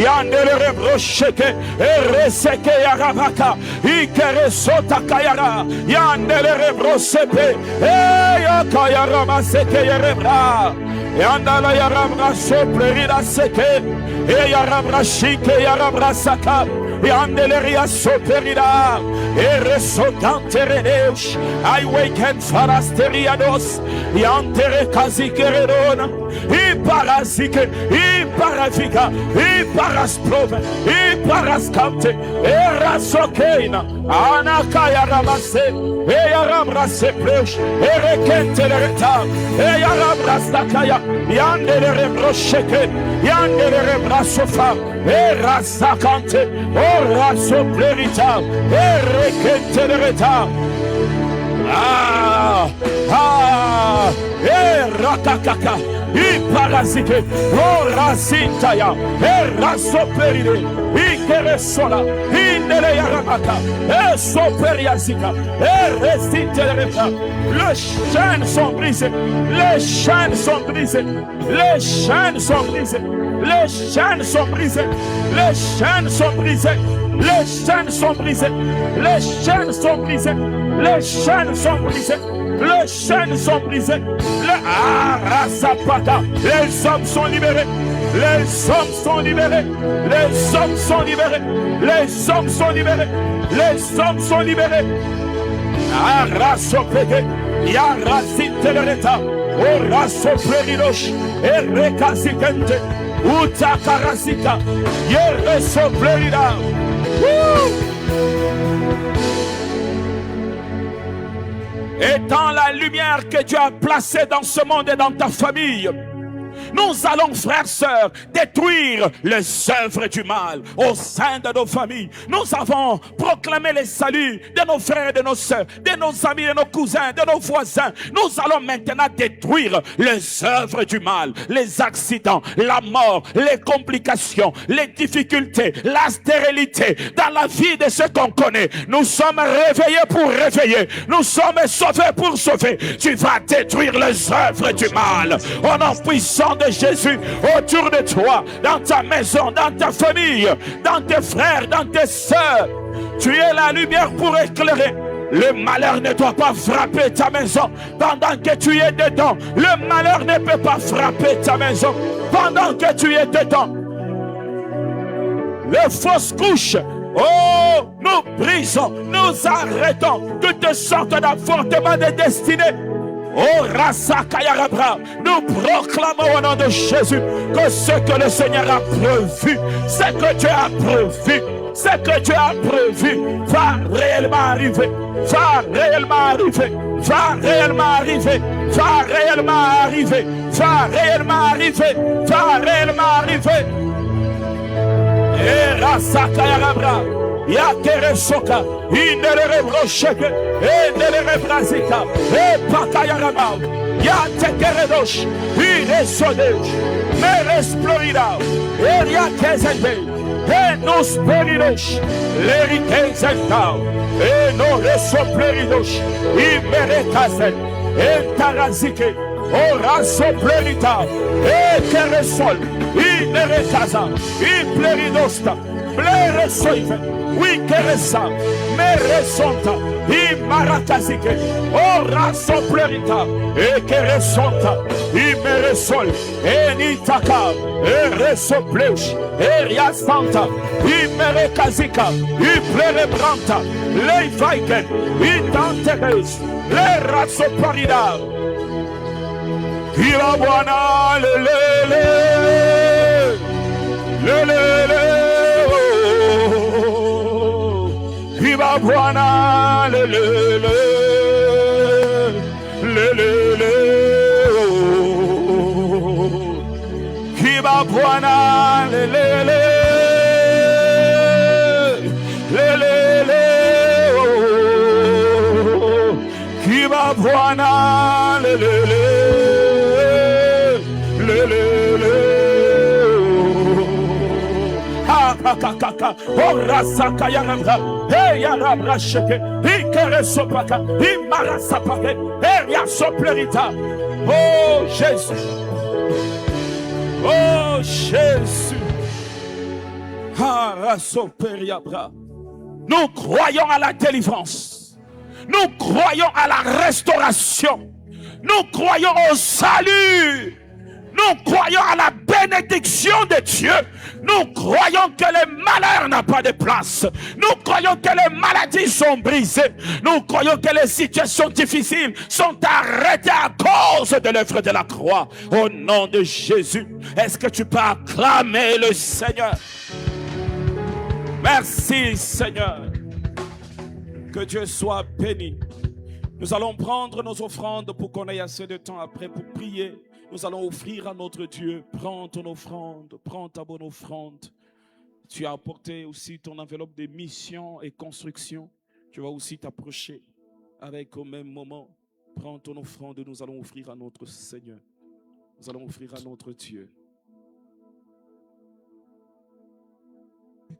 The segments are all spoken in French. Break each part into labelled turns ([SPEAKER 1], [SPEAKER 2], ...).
[SPEAKER 1] Yandere brosheke. Ereseke yarabaka. Ikere sota kayara. Yandere brosepe. Yakayarama seke yerebra. Yandala yarabra soplerida seke. Yarabra shike yarabra saka. Yandeleria soperida. Eresotantereneus. I waken farasterianos. Yantere kazikeredona. Iparazike. Iparavika. Iparasprove. Iparaskante. Erasokeina. Anakaya ramase. Eyaramrase preus. Erekentelereta. Eyaramrastakaya. Yandere brosheke. Yandere brasofa. Erasakante. Oraso plerita. Erekentelereta. Rakakaka. Iparazike. Orasintaya. Erasoperide. Ikeresola. Indele yaramaka. Esoperiazika. Erestintelereta. Les chaînes sont brisées. Les chaînes sont brisées. Les chaînes sont brisées. Les chaînes sont brisées. Les chaînes sont brisées. Les chaînes sont brisées. Les chaînes sont brisées. Les chaînes sont brisées. Les chaînes sont brisées. Les hommes sont libérés. Les hommes sont libérés. Les hommes sont libérés. Les hommes sont libérés. Les hommes sont libérés. Arasopede. Yarasitelereta. Orasoperidosh. Erekazikente. Utakarasika. Yeresoplerida. Étant la lumière que Dieu a placée dans ce monde et dans ta famille, nous allons, frères, sœurs, détruire les œuvres du mal au sein de nos familles. Nous avons proclamé le salut de nos frères et de nos sœurs, de nos amis, de nos cousins, de nos voisins. Nous allons maintenant détruire les œuvres du mal, les accidents, la mort, les complications, les difficultés, la stérilité dans la vie de ceux qu'on connaît. Nous sommes réveillés pour réveiller. Nous sommes sauvés pour sauver. Tu vas détruire les œuvres du mal au nom puissant de Jésus autour de toi, dans ta maison, dans ta famille, dans tes frères, dans tes sœurs. Tu es la lumière pour éclairer. Le malheur ne doit pas frapper ta maison pendant que tu es dedans. Le malheur ne peut pas frapper ta maison pendant que tu es dedans. Les fausses couches, oh, nous brisons, nous arrêtons toutes sortes d'avortements de destinée. Oh, Rasakayarabra, nous proclamons au nom de Jésus que ce que le Seigneur a prévu, ce que Dieu a prévu, ce que Dieu a prévu va réellement arriver, va réellement arriver, va réellement arriver, va réellement arriver, va réellement arriver, va réellement arriver. Et Rasakayarabra. Yakere soka, inere brosheke, inere brazika, pakayarama, yatekeredosh, iresodesh, meresplorida, eriakezende, enos peridosh, lerikenzenta, enoresopleridosh, imerekazen, entarazike, orasoplerita, ekeresol, inerekaza, ipleridosta, bleresoive. Oui, keresa, meresonta, imarakazike, ora soplerita, e keresonta, imeresol, enitaka, eresopleus, eriasanta, imerekazika, iplerebranta, leivaiken, itanteres, lerasoparida. Kilawana, lelele, lelele. Viva Buana, le le le le le le. Viva Buana, le le le le le le. Viva Buana, le le le le le le. Kaka, orasaka yarabra, hey yarabra sheke, ikeresopaka, imarasapake, eria soplerita. Oh Jésus, oh Jésus, Nous croyons à la délivrance. Nous croyons à la restauration. Nous croyons au salut. Nous croyons à la bénédiction de Dieu. Nous croyons que le malheur n'a pas de place. Nous croyons que les maladies sont brisées. Nous croyons que les situations difficiles sont arrêtées à cause de l'œuvre de la croix. Au nom de Jésus, est-ce que tu peux acclamer le Seigneur? Merci Seigneur. Que Dieu soit béni. Nous allons prendre nos offrandes pour qu'on ait assez de temps après pour prier. Nous allons offrir à notre Dieu. Prends ton offrande, prends ta bonne offrande. Tu as apporté aussi ton enveloppe de mission et construction. Tu vas aussi t'approcher avec au même moment. Prends ton offrande et nous allons offrir à notre Seigneur. Nous allons offrir à notre Dieu.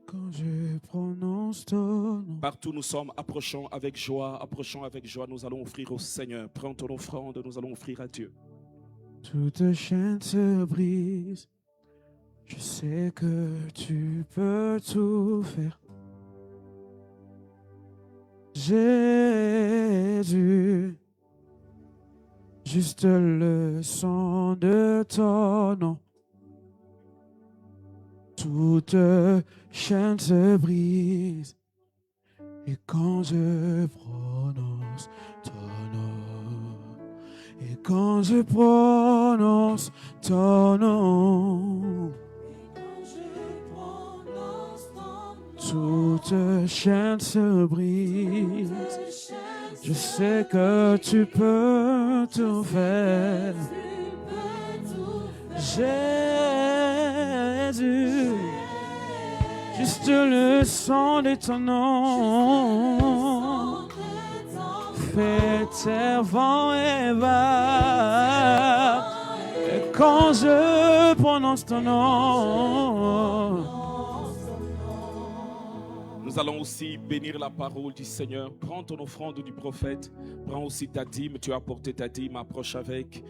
[SPEAKER 2] Quand je prononce ton nom.
[SPEAKER 1] Partout nous sommes, approchons avec joie, nous allons offrir au Seigneur. Prends ton offrande, nous allons offrir à Dieu.
[SPEAKER 2] Toute chaîne se brise. Je sais que tu peux tout faire. Jésus, juste le son de ton nom. Toute chaîne se brise. Et quand je prononce ton nom, et quand je prononce ton nom, toute chaîne se brise. Je sais que tu peux tout faire. Jésus, juste le son de ton nom fait taire vent et va. Et quand je prononce ton nom,
[SPEAKER 1] nous allons aussi bénir la parole du Seigneur. Prends ton offrande du prophète. Prends aussi ta dîme. Tu as apporté ta dîme. Approche avec.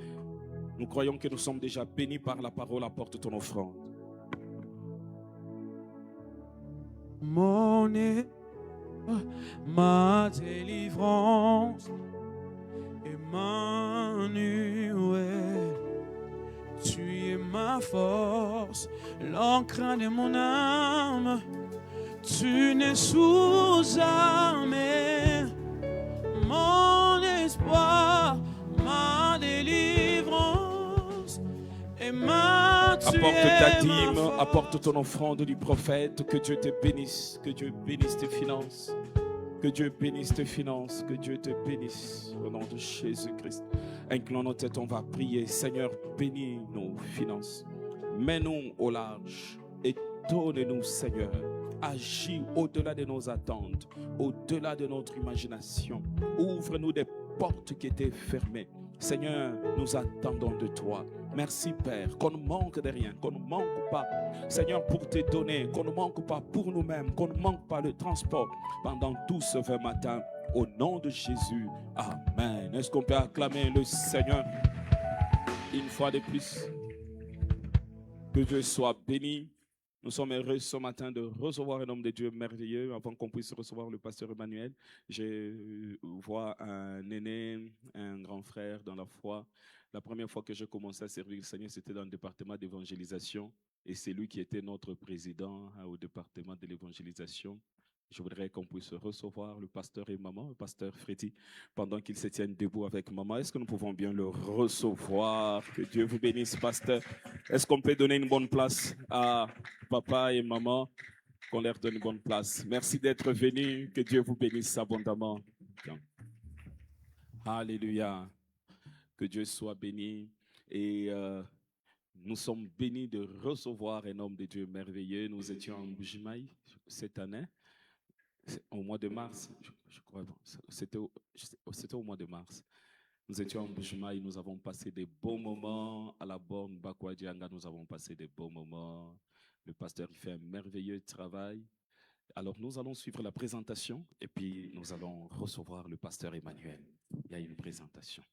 [SPEAKER 1] Nous croyons que nous sommes déjà bénis par la parole. Apporte ton offrande.
[SPEAKER 2] Mon nez, ma délivrance, Emmanuel, tu es ma force, l'ancre de mon âme, tu n'es sous armée, mon espoir, ma délivrance,
[SPEAKER 1] Apporte ta dîme, apporte ton offrande du prophète. Que Dieu te bénisse, que Dieu bénisse tes finances. Que Dieu bénisse tes finances, que Dieu te bénisse au nom de Jésus-Christ. Inclinons nos têtes, on va prier. Seigneur, bénis nos finances. Mets-nous au large. Étonne-nous, Seigneur. Agis au-delà de nos attentes, au-delà de notre imagination. Ouvre-nous des portes qui étaient fermées. Seigneur, nous attendons de toi. Merci Père, qu'on ne manque de rien, qu'on ne manque pas, Seigneur, pour te donner, qu'on ne manque pas pour nous-mêmes, qu'on ne manque pas le transport pendant tout ce matin. Au nom de Jésus, Amen. Est-ce qu'on peut acclamer le Seigneur une fois de plus? Que Dieu soit béni. Nous sommes heureux ce matin de recevoir un homme de Dieu merveilleux. Avant qu'on puisse recevoir le pasteur Emmanuel, je vois un aîné, un grand frère dans la foi. La première fois que j'ai commencé à servir le Seigneur, c'était dans le département d'évangélisation. Et c'est lui qui était notre président au département de l'évangélisation. Je voudrais qu'on puisse recevoir le pasteur et maman, le pasteur Freddy, pendant qu'ils se tiennent debout avec maman. Est-ce que nous pouvons bien le recevoir? Que Dieu vous bénisse, pasteur. Est-ce qu'on peut donner une bonne place à papa et maman? Qu'on leur donne une bonne place. Merci d'être venus. Que Dieu vous bénisse abondamment. Alléluia. Que Dieu soit béni. Et nous sommes bénis de recevoir un homme de Dieu merveilleux. Nous étions en Bujimaï cette année. Au mois de mars, je crois, c'était au mois de mars. Nous étions en Bujimaï, nous avons passé des bons moments à la borne Bakwa-Dianga, nous avons passé des bons moments. Le pasteur fait un merveilleux travail. Alors nous allons suivre la présentation et puis nous allons recevoir le pasteur Emmanuel. Il y a une présentation.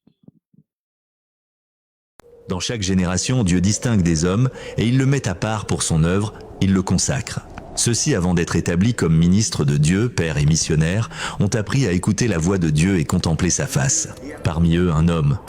[SPEAKER 3] Dans chaque génération, Dieu distingue des hommes et il le met à part pour son œuvre, il le consacre. Ceux-ci, avant d'être établis comme ministres de Dieu, pères et missionnaires, ont appris à écouter la voix de Dieu et contempler sa face. Parmi eux, un homme.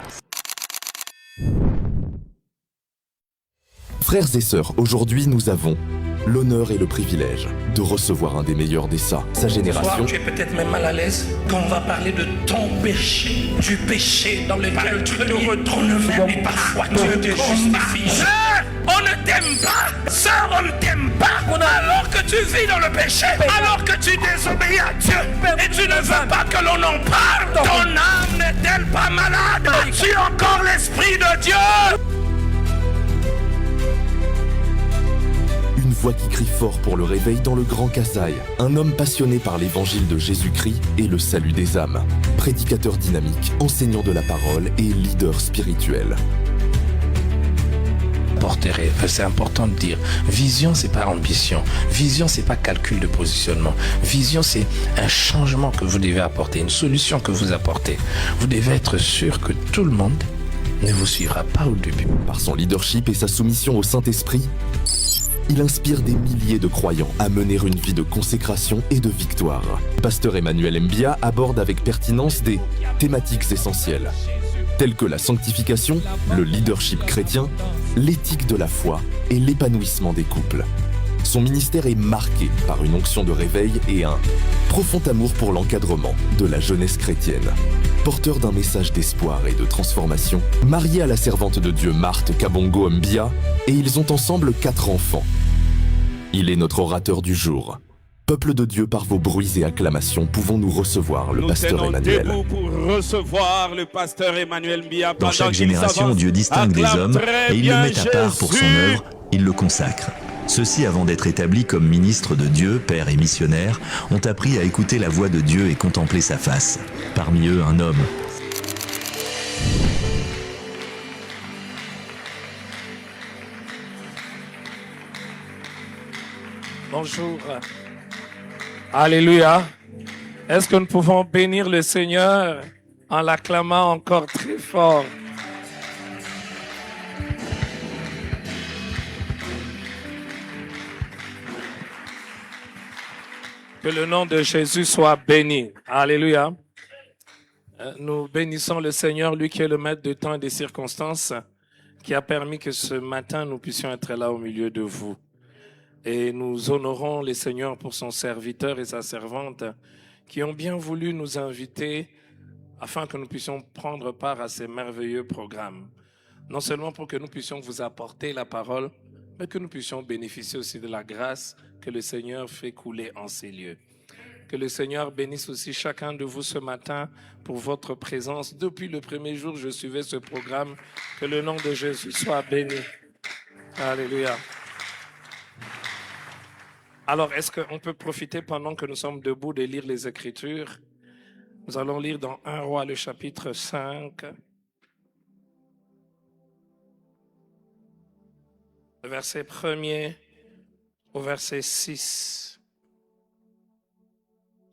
[SPEAKER 4] Frères et sœurs, aujourd'hui nous avons l'honneur et le privilège de recevoir un des meilleurs d'Essa, sa génération.
[SPEAKER 5] Tu es peut-être même mal à l'aise quand on va parler de ton péché, du péché dans lequel tu te retrouves et parfois tu te justifies. Sœur, on ne t'aime pas. Sœur, on ne t'aime pas. Alors que tu vis dans le péché, alors que tu désobéis à Dieu et tu ne veux pas que l'on en parle. Ton âme n'est-elle pas malade? As-tu encore l'Esprit de Dieu?
[SPEAKER 4] Une voix qui crie fort pour le réveil dans le Grand Kasaï. Un homme passionné par l'évangile de Jésus-Christ et le salut des âmes. Prédicateur dynamique, enseignant de la parole et leader spirituel.
[SPEAKER 5] C'est important de dire, vision c'est pas ambition, vision c'est pas calcul de positionnement, vision c'est un changement que vous devez apporter, une solution que vous apportez. Vous devez être sûr que tout le monde ne vous suivra pas au début.
[SPEAKER 4] Par son leadership et sa soumission au Saint-Esprit, il inspire des milliers de croyants à mener une vie de consécration et de victoire. Pasteur Emmanuel Mbia aborde avec pertinence des thématiques essentielles, telles que la sanctification, le leadership chrétien, l'éthique de la foi et l'épanouissement des couples. Son ministère est marqué par une onction de réveil et un profond amour pour l'encadrement de la jeunesse chrétienne. Porteur d'un message d'espoir et de transformation, marié à la servante de Dieu Marthe Kabongo Mbia, et ils ont ensemble 4 enfants. Il est notre orateur du jour. Peuple de Dieu, par vos bruits et acclamations, pouvons-nous recevoir le pasteur Emmanuel.
[SPEAKER 1] Nous pour recevoir le pasteur Emmanuel Mbia.
[SPEAKER 3] Dans chaque génération, Dieu distingue des hommes et il le met à part pour son œuvre, il le consacre. Ceux-ci, avant d'être établis comme ministres de Dieu, pères et missionnaires, ont appris à écouter la voix de Dieu et contempler sa face. Parmi eux, un homme.
[SPEAKER 5] Bonjour. Alléluia. Est-ce que nous pouvons bénir le Seigneur en l'acclamant encore très fort? Que le nom de Jésus soit béni. Alléluia. Nous bénissons le Seigneur, lui qui est le maître de temps et des circonstances, qui a permis que ce matin nous puissions être là au milieu de vous. Et nous honorons le Seigneur pour son serviteur et sa servante qui ont bien voulu nous inviter afin que nous puissions prendre part à ces merveilleux programmes. Non seulement pour que nous puissions vous apporter la parole, mais que nous puissions bénéficier aussi de la grâce que le Seigneur fait couler en ces lieux. Que le Seigneur bénisse aussi chacun de vous ce matin pour votre présence. Depuis le premier jour, je suivais ce programme. Que le nom de Jésus soit béni. Alléluia. Alors, est-ce qu'on peut profiter pendant que nous sommes debout de lire les Écritures? Nous allons lire dans 1 Roi, le chapitre 5, le verset 1er au verset 6.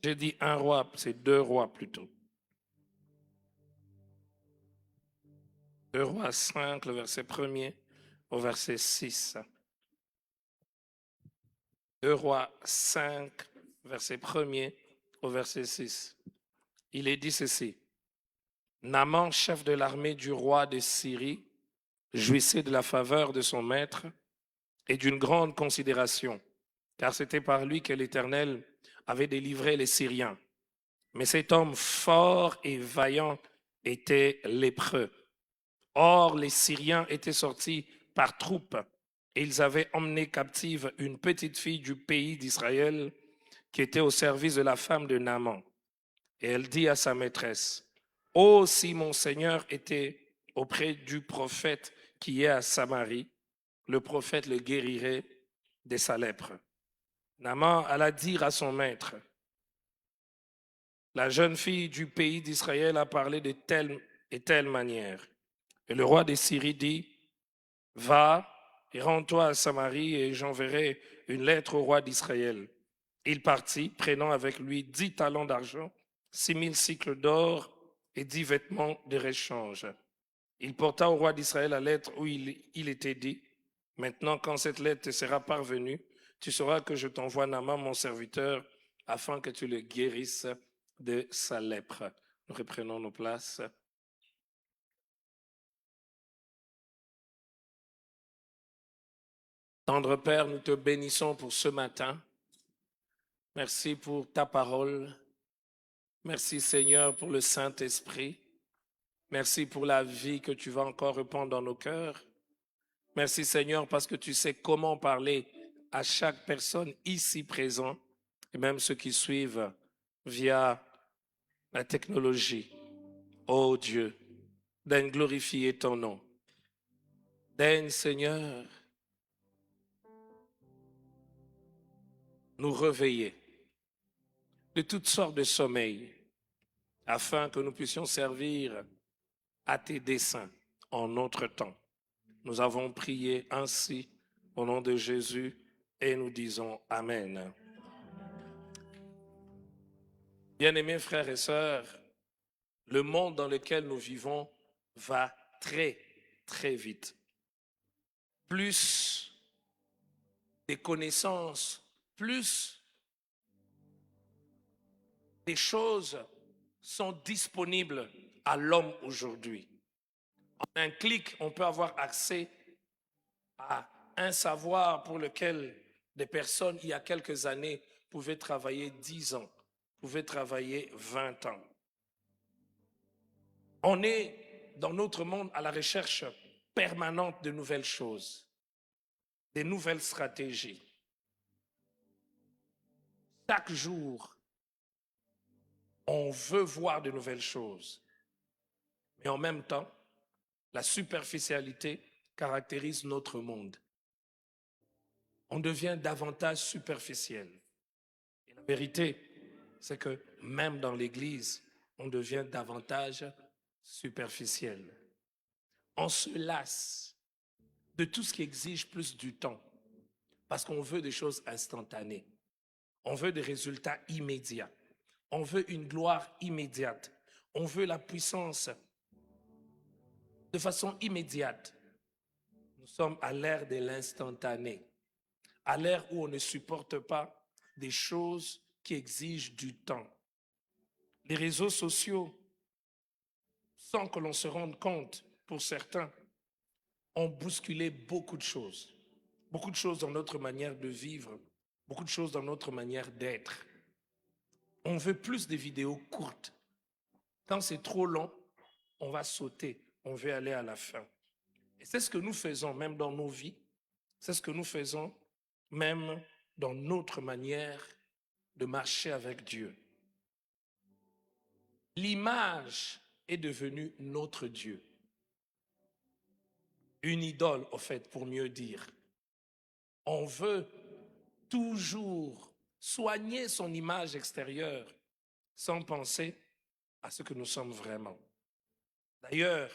[SPEAKER 5] J'ai dit 1 Roi, c'est 2 Rois plutôt. 2 Rois 5, le verset 1er au verset 6. 2 Rois 5, verset 1er au verset 6. Il est dit ceci. Naaman, chef de l'armée du roi de Syrie, jouissait de la faveur de son maître et d'une grande considération, car c'était par lui que l'Éternel avait délivré les Syriens. Mais cet homme fort et vaillant était lépreux. Or, les Syriens étaient sortis par troupes et ils avaient emmené captive une petite fille du pays d'Israël qui était au service de la femme de Naaman. Et elle dit à sa maîtresse, « Oh, si mon Seigneur était auprès du prophète qui est à Samarie, le prophète le guérirait de sa lèpre. » Naaman alla dire à son maître, « La jeune fille du pays d'Israël a parlé de telle et telle manière. » Et le roi de Syrie dit, « Va et rends-toi à Samarie et j'enverrai une lettre au roi d'Israël. » Il partit, prenant avec lui 10 talents d'argent, 6000 cycles d'or et 10 vêtements de réchange. Il porta au roi d'Israël la lettre où il était dit, « Maintenant, quand cette lettre te sera parvenue, tu sauras que je t'envoie Naaman, mon serviteur, afin que tu le guérisses de sa lèpre. Nous reprenons nos places. Tendre Père, nous te bénissons pour ce matin. Merci pour ta parole. Merci Seigneur pour le Saint-Esprit. Merci pour la vie que tu vas encore répandre dans nos cœurs. Merci Seigneur parce que tu sais comment parler à chaque personne ici présente et même ceux qui suivent via la technologie. Oh Dieu, daigne glorifier ton nom. Daigne Seigneur nous réveiller de toutes sortes de sommeil afin que nous puissions servir à tes desseins en notre temps. Nous avons prié ainsi au nom de Jésus et nous disons Amen. Bien-aimés frères et sœurs, le monde dans lequel nous vivons va très, très vite. Plus des connaissances, plus des choses sont disponibles à l'homme aujourd'hui. En un clic, on peut avoir accès à un savoir pour lequel des personnes, il y a quelques années, pouvaient travailler 10 ans, pouvaient travailler 20 ans. On est dans notre monde à la recherche permanente de nouvelles choses, de nouvelles stratégies. Chaque jour, on veut voir de nouvelles choses. Mais en même temps, la superficialité caractérise notre monde. On devient davantage superficiel. Et la vérité, c'est que même dans l'Église, on devient davantage superficiel. On se lasse de tout ce qui exige plus du temps parce qu'on veut des choses instantanées. On veut des résultats immédiats. On veut une gloire immédiate. On veut la puissance de façon immédiate. Nous sommes à l'ère de l'instantané, à l'ère où on ne supporte pas des choses qui exigent du temps. Les réseaux sociaux, sans que l'on se rende compte, pour certains, ont bousculé beaucoup de choses dans notre manière de vivre, beaucoup de choses dans notre manière d'être. On veut plus de vidéos courtes. Quand c'est trop long, on va sauter, on veut aller à la fin. Et c'est ce que nous faisons même dans nos vies, c'est ce que nous faisons même dans notre manière de marcher avec Dieu. L'image est devenue notre Dieu. Une idole, au fait, pour mieux dire. On veut toujours soigner son image extérieure sans penser à ce que nous sommes vraiment. D'ailleurs,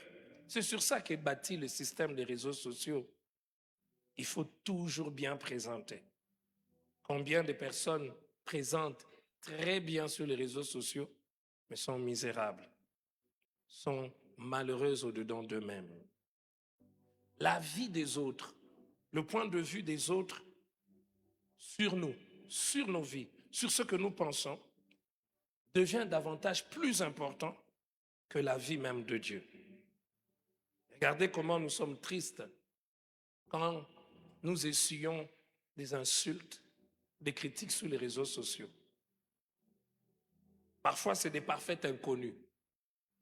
[SPEAKER 5] c'est sur ça qu'est bâti le système des réseaux sociaux. Il faut toujours bien présenter. Combien de personnes présentent très bien sur les réseaux sociaux, mais sont misérables, sont malheureuses au-dedans d'eux-mêmes. La vie des autres, le point de vue des autres sur nous, sur nos vies, sur ce que nous pensons, devient davantage plus important que la vie même de Dieu. Regardez comment nous sommes tristes quand nous essuyons des insultes, des critiques sur les réseaux sociaux. Parfois, c'est des parfaits inconnus,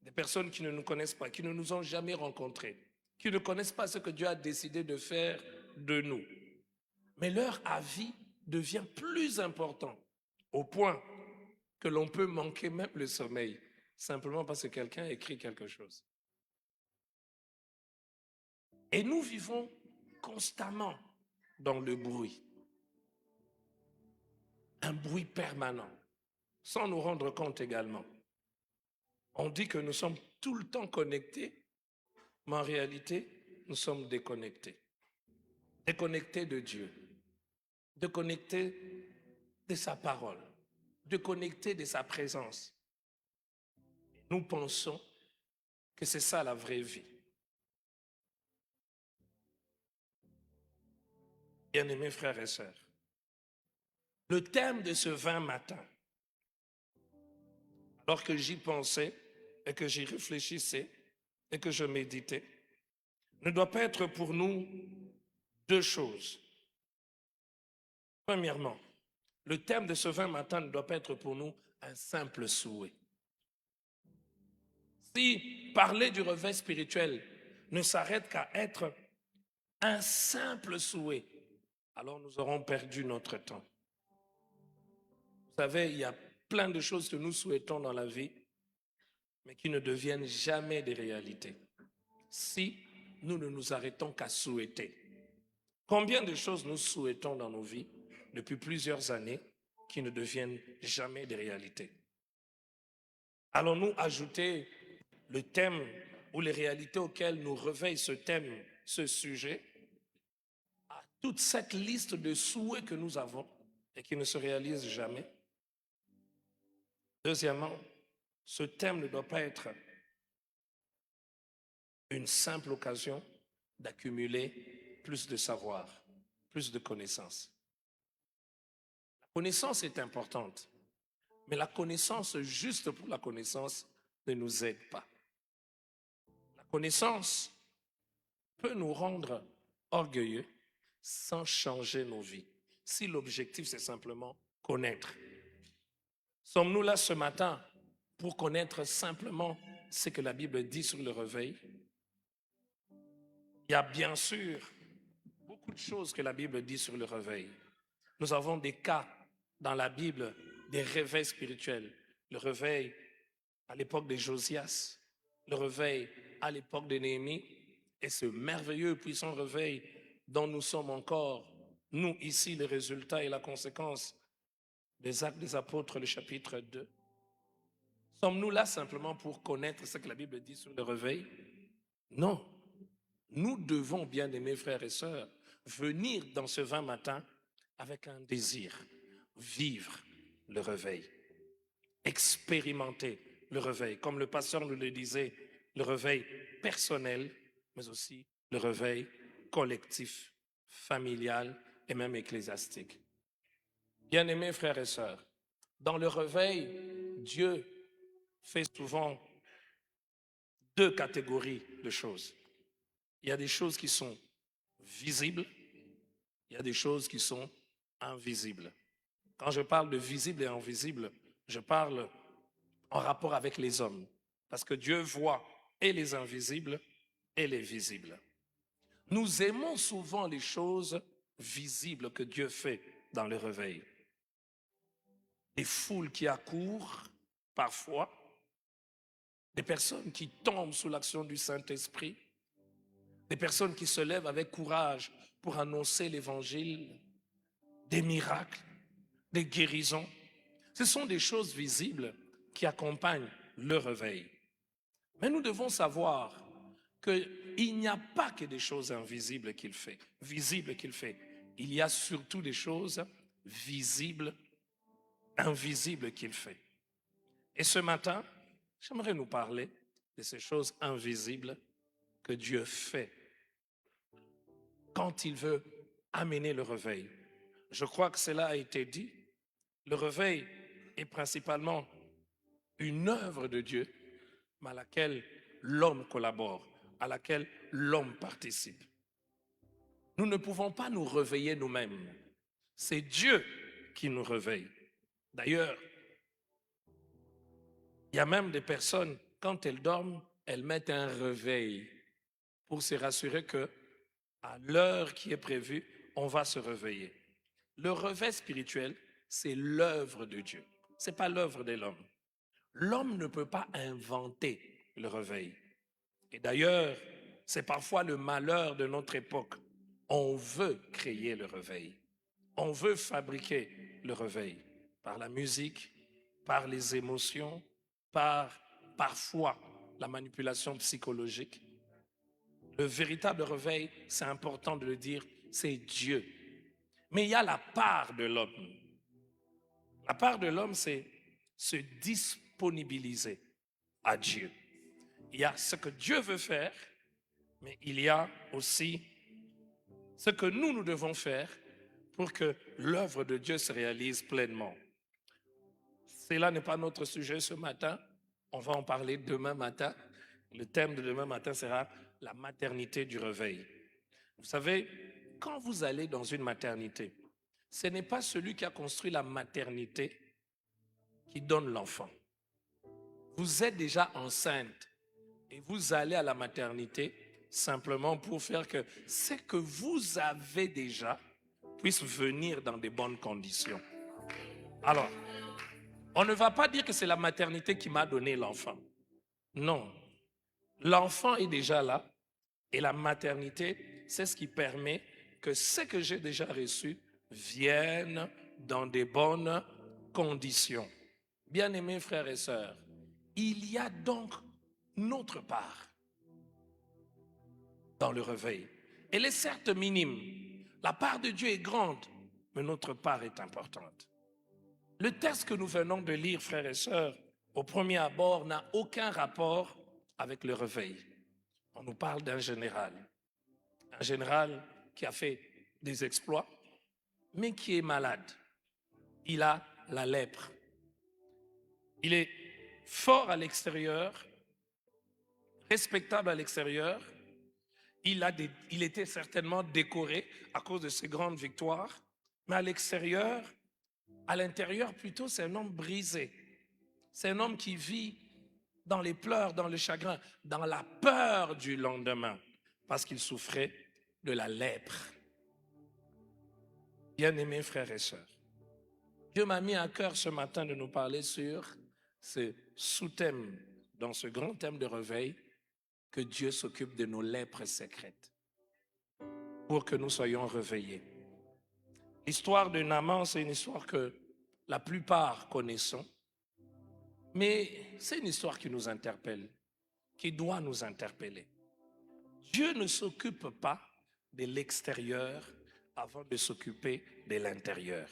[SPEAKER 5] des personnes qui ne nous connaissent pas, qui ne nous ont jamais rencontrés, qui ne connaissent pas ce que Dieu a décidé de faire de nous. Mais leur avis devient plus important, au point que l'on peut manquer même le sommeil, simplement parce que quelqu'un écrit quelque chose. Et nous vivons constamment dans le bruit. Un bruit permanent, sans nous rendre compte également. On dit que nous sommes tout le temps connectés, mais en réalité, nous sommes déconnectés. Déconnectés de Dieu, déconnectés de sa parole, déconnectés de sa présence. Nous pensons que c'est ça la vraie vie. Bien-aimés frères et sœurs, Le thème de ce 20 matin, alors que j'y pensais et que j'y réfléchissais et que je méditais, ne doit pas être pour nous deux choses. Premièrement, le thème de ce 20 matin ne doit pas être pour nous un simple souhait. Si parler du réveil spirituel ne s'arrête qu'à être un simple souhait, alors nous aurons perdu notre temps. Vous savez, il y a plein de choses que nous souhaitons dans la vie, mais qui ne deviennent jamais des réalités. Si nous ne nous arrêtons qu'à souhaiter. Combien de choses nous souhaitons dans nos vies depuis plusieurs années qui ne deviennent jamais des réalités? Allons-nous ajouter le thème ou les réalités auxquelles nous réveille ce thème, ce sujet, à toute cette liste de souhaits que nous avons et qui ne se réalisent jamais? Deuxièmement, ce thème ne doit pas être une simple occasion d'accumuler plus de savoir, plus de connaissances. La connaissance est importante, mais la connaissance juste pour la connaissance ne nous aide pas. La connaissance peut nous rendre orgueilleux sans changer nos vies, si l'objectif c'est simplement connaître. Sommes-nous là ce matin pour connaître simplement ce que la Bible dit sur le réveil? Il y a bien sûr beaucoup de choses que la Bible dit sur le réveil. Nous avons des cas dans la Bible, des réveils spirituels. Le réveil à l'époque de Josias, le réveil à l'époque de Néhémie, et ce merveilleux, puissant réveil dont nous sommes encore, nous ici, le résultat et la conséquence des Actes des Apôtres, le chapitre 2. Sommes-nous là simplement pour connaître ce que la Bible dit sur le réveil? Non. Nous devons, bien-aimés frères et sœurs, venir dans ce 20 matin avec un désir, vivre le réveil, expérimenter le réveil, comme le pasteur nous le disait, le réveil personnel, mais aussi le réveil collectif, familial et même ecclésiastique. Bien-aimés frères et sœurs, dans le réveil, Dieu fait souvent deux catégories de choses. Il y a des choses qui sont visibles, il y a des choses qui sont invisibles. Quand je parle de visible et invisible, je parle en rapport avec les hommes, parce que Dieu voit et les invisibles et les visibles. Nous aimons souvent les choses visibles que Dieu fait dans le réveil. Des foules qui accourent, parfois, des personnes qui tombent sous l'action du Saint-Esprit, des personnes qui se lèvent avec courage pour annoncer l'Évangile, des miracles, des guérisons. Ce sont des choses visibles qui accompagnent le réveil. Mais nous devons savoir qu'il n'y a pas que des choses invisibles qu'il fait, visibles qu'il fait. Il y a surtout des choses visibles, invisibles qu'il fait. Et ce matin, j'aimerais nous parler de ces choses invisibles que Dieu fait quand il veut amener le réveil. Je crois que cela a été dit. Le réveil est principalement une œuvre de Dieu, mais à laquelle l'homme collabore, à laquelle l'homme participe. Nous ne pouvons pas nous réveiller nous-mêmes. C'est Dieu qui nous réveille. D'ailleurs, il y a même des personnes, quand elles dorment, elles mettent un réveil pour se rassurer que à l'heure qui est prévue, on va se réveiller. Le réveil spirituel, c'est l'œuvre de Dieu. Ce n'est pas l'œuvre de l'homme. L'homme ne peut pas inventer le réveil. Et d'ailleurs, c'est parfois le malheur de notre époque. On veut créer le réveil. On veut fabriquer le réveil par la musique, par les émotions, par parfois la manipulation psychologique. Le véritable réveil, c'est important de le dire, c'est Dieu. Mais il y a la part de l'homme. La part de l'homme, c'est se disponibiliser à Dieu. Il y a ce que Dieu veut faire, mais il y a aussi ce que nous devons faire pour que l'œuvre de Dieu se réalise pleinement. Cela n'est pas notre sujet ce matin. On va en parler demain matin. Le thème de demain matin sera la maternité du réveil. Vous savez, quand vous allez dans une maternité, ce n'est pas celui qui a construit la maternité qui donne l'enfant. Vous êtes déjà enceinte et vous allez à la maternité simplement pour faire que ce que vous avez déjà puisse venir dans de bonnes conditions. Alors, on ne va pas dire que c'est la maternité qui m'a donné l'enfant. Non. L'enfant est déjà là et la maternité, c'est ce qui permet que ce que j'ai déjà reçu vienne dans de bonnes conditions. Bien-aimés frères et sœurs, il y a donc notre part dans le réveil. Elle est certes minime. La part de Dieu est grande, mais notre part est importante. Le texte que nous venons de lire, frères et sœurs, au premier abord, n'a aucun rapport avec le réveil. On nous parle d'un général. Un général qui a fait des exploits, mais qui est malade. Il a la lèpre. Il est fort à l'extérieur, respectable à l'extérieur. Il était certainement décoré à cause de ses grandes victoires, mais à l'extérieur, à l'intérieur plutôt, c'est un homme brisé. C'est un homme qui vit dans les pleurs, dans le chagrin, dans la peur du lendemain, parce qu'il souffrait de la lèpre. Bien-aimés frères et sœurs, Dieu m'a mis à cœur ce matin de nous parler sur ce sous-thème, dans ce grand thème de réveil, que Dieu s'occupe de nos lèpres secrètes, pour que nous soyons réveillés. L'histoire de Naaman, c'est une histoire que la plupart connaissons, mais c'est une histoire qui nous interpelle, qui doit nous interpeller. Dieu ne s'occupe pas de l'extérieur avant de s'occuper de l'intérieur.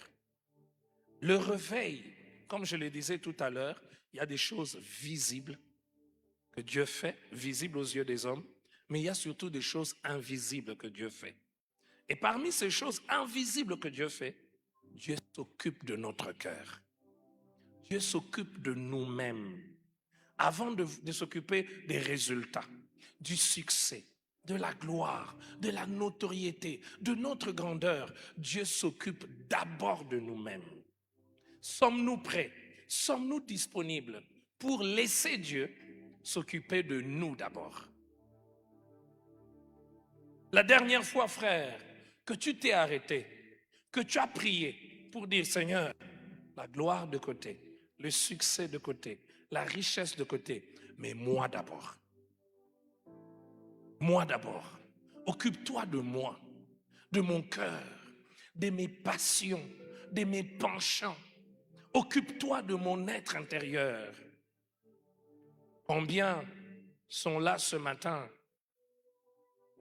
[SPEAKER 5] Le réveil, comme je le disais tout à l'heure, il y a des choses visibles que Dieu fait, visibles aux yeux des hommes, mais il y a surtout des choses invisibles que Dieu fait. Et parmi ces choses invisibles que Dieu fait, Dieu s'occupe de notre cœur. Dieu s'occupe de nous-mêmes avant de s'occuper des résultats, du succès, de la gloire, de la notoriété, de notre grandeur. Dieu s'occupe d'abord de nous-mêmes. Sommes-nous prêts? Sommes-nous disponibles pour laisser Dieu s'occuper de nous d'abord? La dernière fois, frère, que tu t'es arrêté, que tu as prié pour dire, Seigneur, la gloire de côté, le succès de côté, la richesse de côté, mais moi d'abord. Moi d'abord. Occupe-toi de moi, de mon cœur, de mes passions, de mes penchants. Occupe-toi de mon être intérieur. Combien sont là ce matin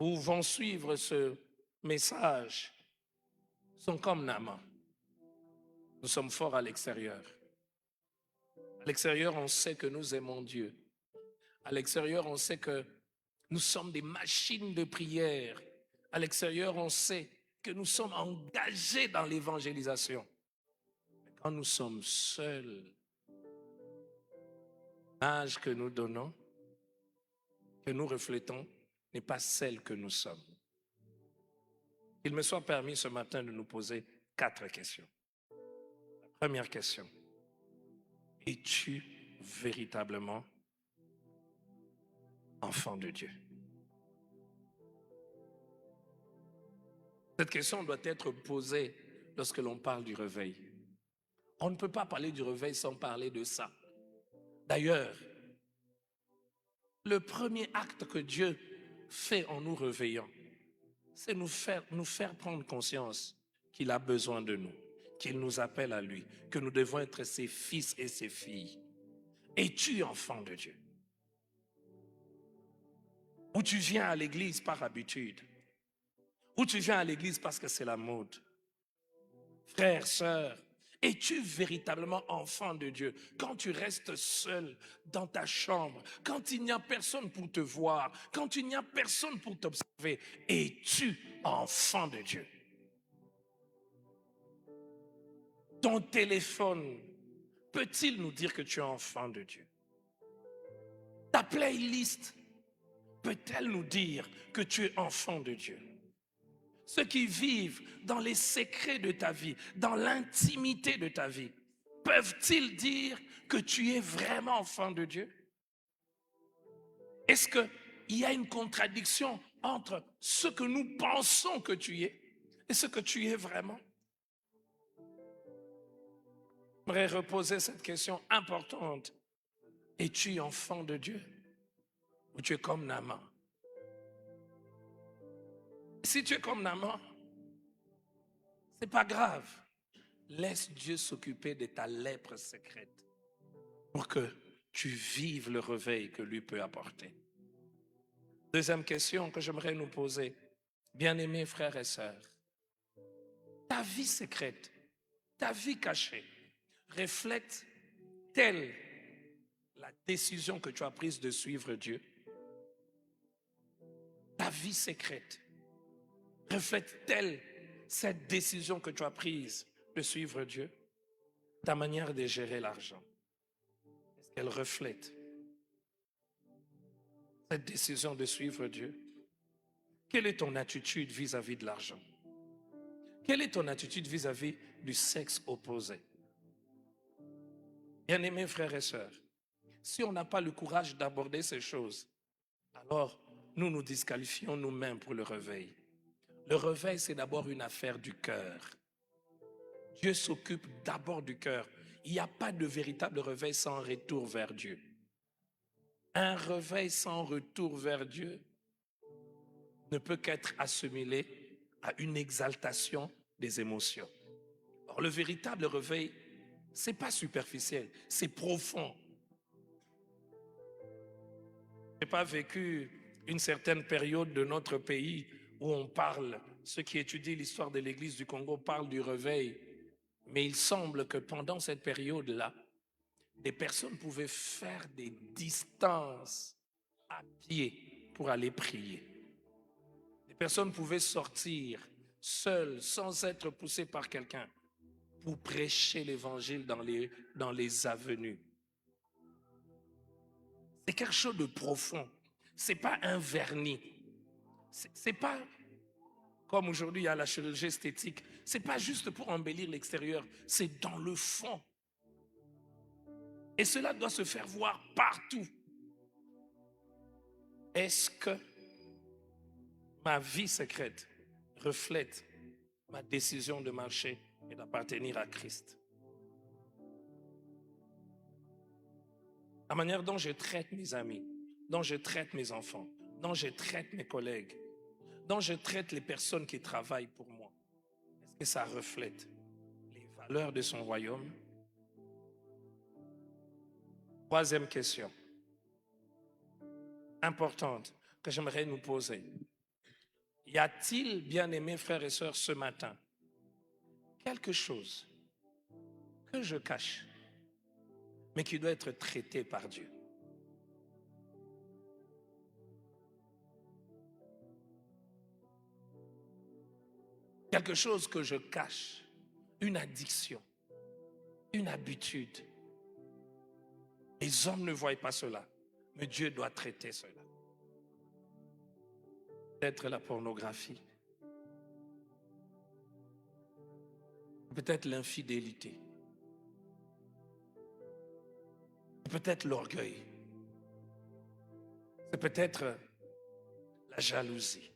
[SPEAKER 5] ou vont suivre ce message, sont comme Naaman. Nous sommes forts à l'extérieur. À l'extérieur, on sait que nous aimons Dieu. À l'extérieur, on sait que nous sommes des machines de prière. À l'extérieur, on sait que nous sommes engagés dans l'évangélisation. Mais quand nous sommes seuls, l'image que nous donnons, que nous reflétons, n'est pas celle que nous sommes. Il me soit permis ce matin de nous poser 4 questions. La première question, es-tu véritablement enfant de Dieu? Cette question doit être posée lorsque l'on parle du réveil. On ne peut pas parler du réveil sans parler de ça. D'ailleurs, le premier acte que Dieu fait en nous réveillant, c'est nous faire prendre conscience qu'il a besoin de nous, qu'il nous appelle à lui, que nous devons être ses fils et ses filles. Es-tu enfant de Dieu? Ou tu viens à l'église par habitude? Ou tu viens à l'église parce que c'est la mode? Frère, sœur, es-tu véritablement enfant de Dieu? Quand tu restes seul dans ta chambre, quand il n'y a personne pour te voir, quand il n'y a personne pour t'observer, es-tu enfant de Dieu? Ton téléphone peut-il nous dire que tu es enfant de Dieu? Ta playlist peut-elle nous dire que tu es enfant de Dieu? Ceux qui vivent dans les secrets de ta vie, dans l'intimité de ta vie, peuvent-ils dire que tu es vraiment enfant de Dieu? Est-ce qu'il y a une contradiction entre ce que nous pensons que tu es et ce que tu es vraiment? J'aimerais reposer cette question importante. Es-tu enfant de Dieu ou tu es comme Naaman? Si tu es comme Naaman, c'est pas grave. Laisse Dieu s'occuper de ta lèpre secrète pour que tu vives le réveil que lui peut apporter. Deuxième question que j'aimerais nous poser, bien-aimés frères et sœurs, ta vie secrète, ta vie cachée, reflète-t-elle la décision que tu as prise de suivre Dieu? Ta vie secrète, reflète-t-elle cette décision que tu as prise de suivre Dieu? Ta manière de gérer l'argent, est-ce qu'elle reflète cette décision de suivre Dieu? Quelle est ton attitude vis-à-vis de l'argent? Quelle est ton attitude vis-à-vis du sexe opposé? Bien-aimés frères et sœurs, si on n'a pas le courage d'aborder ces choses, alors nous nous disqualifions nous-mêmes pour le réveil. Le réveil, c'est d'abord une affaire du cœur. Dieu s'occupe d'abord du cœur. Il n'y a pas de véritable réveil sans retour vers Dieu. Un réveil sans retour vers Dieu ne peut qu'être assimilé à une exaltation des émotions. Or, le véritable réveil, ce n'est pas superficiel, c'est profond. Je n'ai pas vécu une certaine période de notre pays où on parle, ceux qui étudient l'histoire de l'Église du Congo parlent du réveil, mais il semble que pendant cette période-là, des personnes pouvaient faire des distances à pied pour aller prier. Des personnes pouvaient sortir seules, sans être poussées par quelqu'un, pour prêcher l'évangile dans les avenues. C'est quelque chose de profond. Ce n'est pas un vernis. C'est pas comme aujourd'hui il y a la chirurgie esthétique. Ce n'est pas juste pour embellir l'extérieur, c'est dans le fond. Et cela doit se faire voir partout. Est-ce que ma vie secrète reflète ma décision de marcher et d'appartenir à Christ? La manière dont je traite mes amis, dont je traite mes enfants, dont je traite mes collègues, dont je traite les personnes qui travaillent pour moi, est-ce que ça reflète les valeurs de son royaume? Troisième question, importante, que j'aimerais nous poser. Y a-t-il, bien-aimés frères et sœurs, ce matin, quelque chose que je cache, mais qui doit être traité par Dieu? Quelque chose que je cache, une addiction, une habitude. Les hommes ne voient pas cela, mais Dieu doit traiter cela. Peut-être la pornographie, peut-être l'infidélité, peut-être l'orgueil, c'est peut-être la jalousie.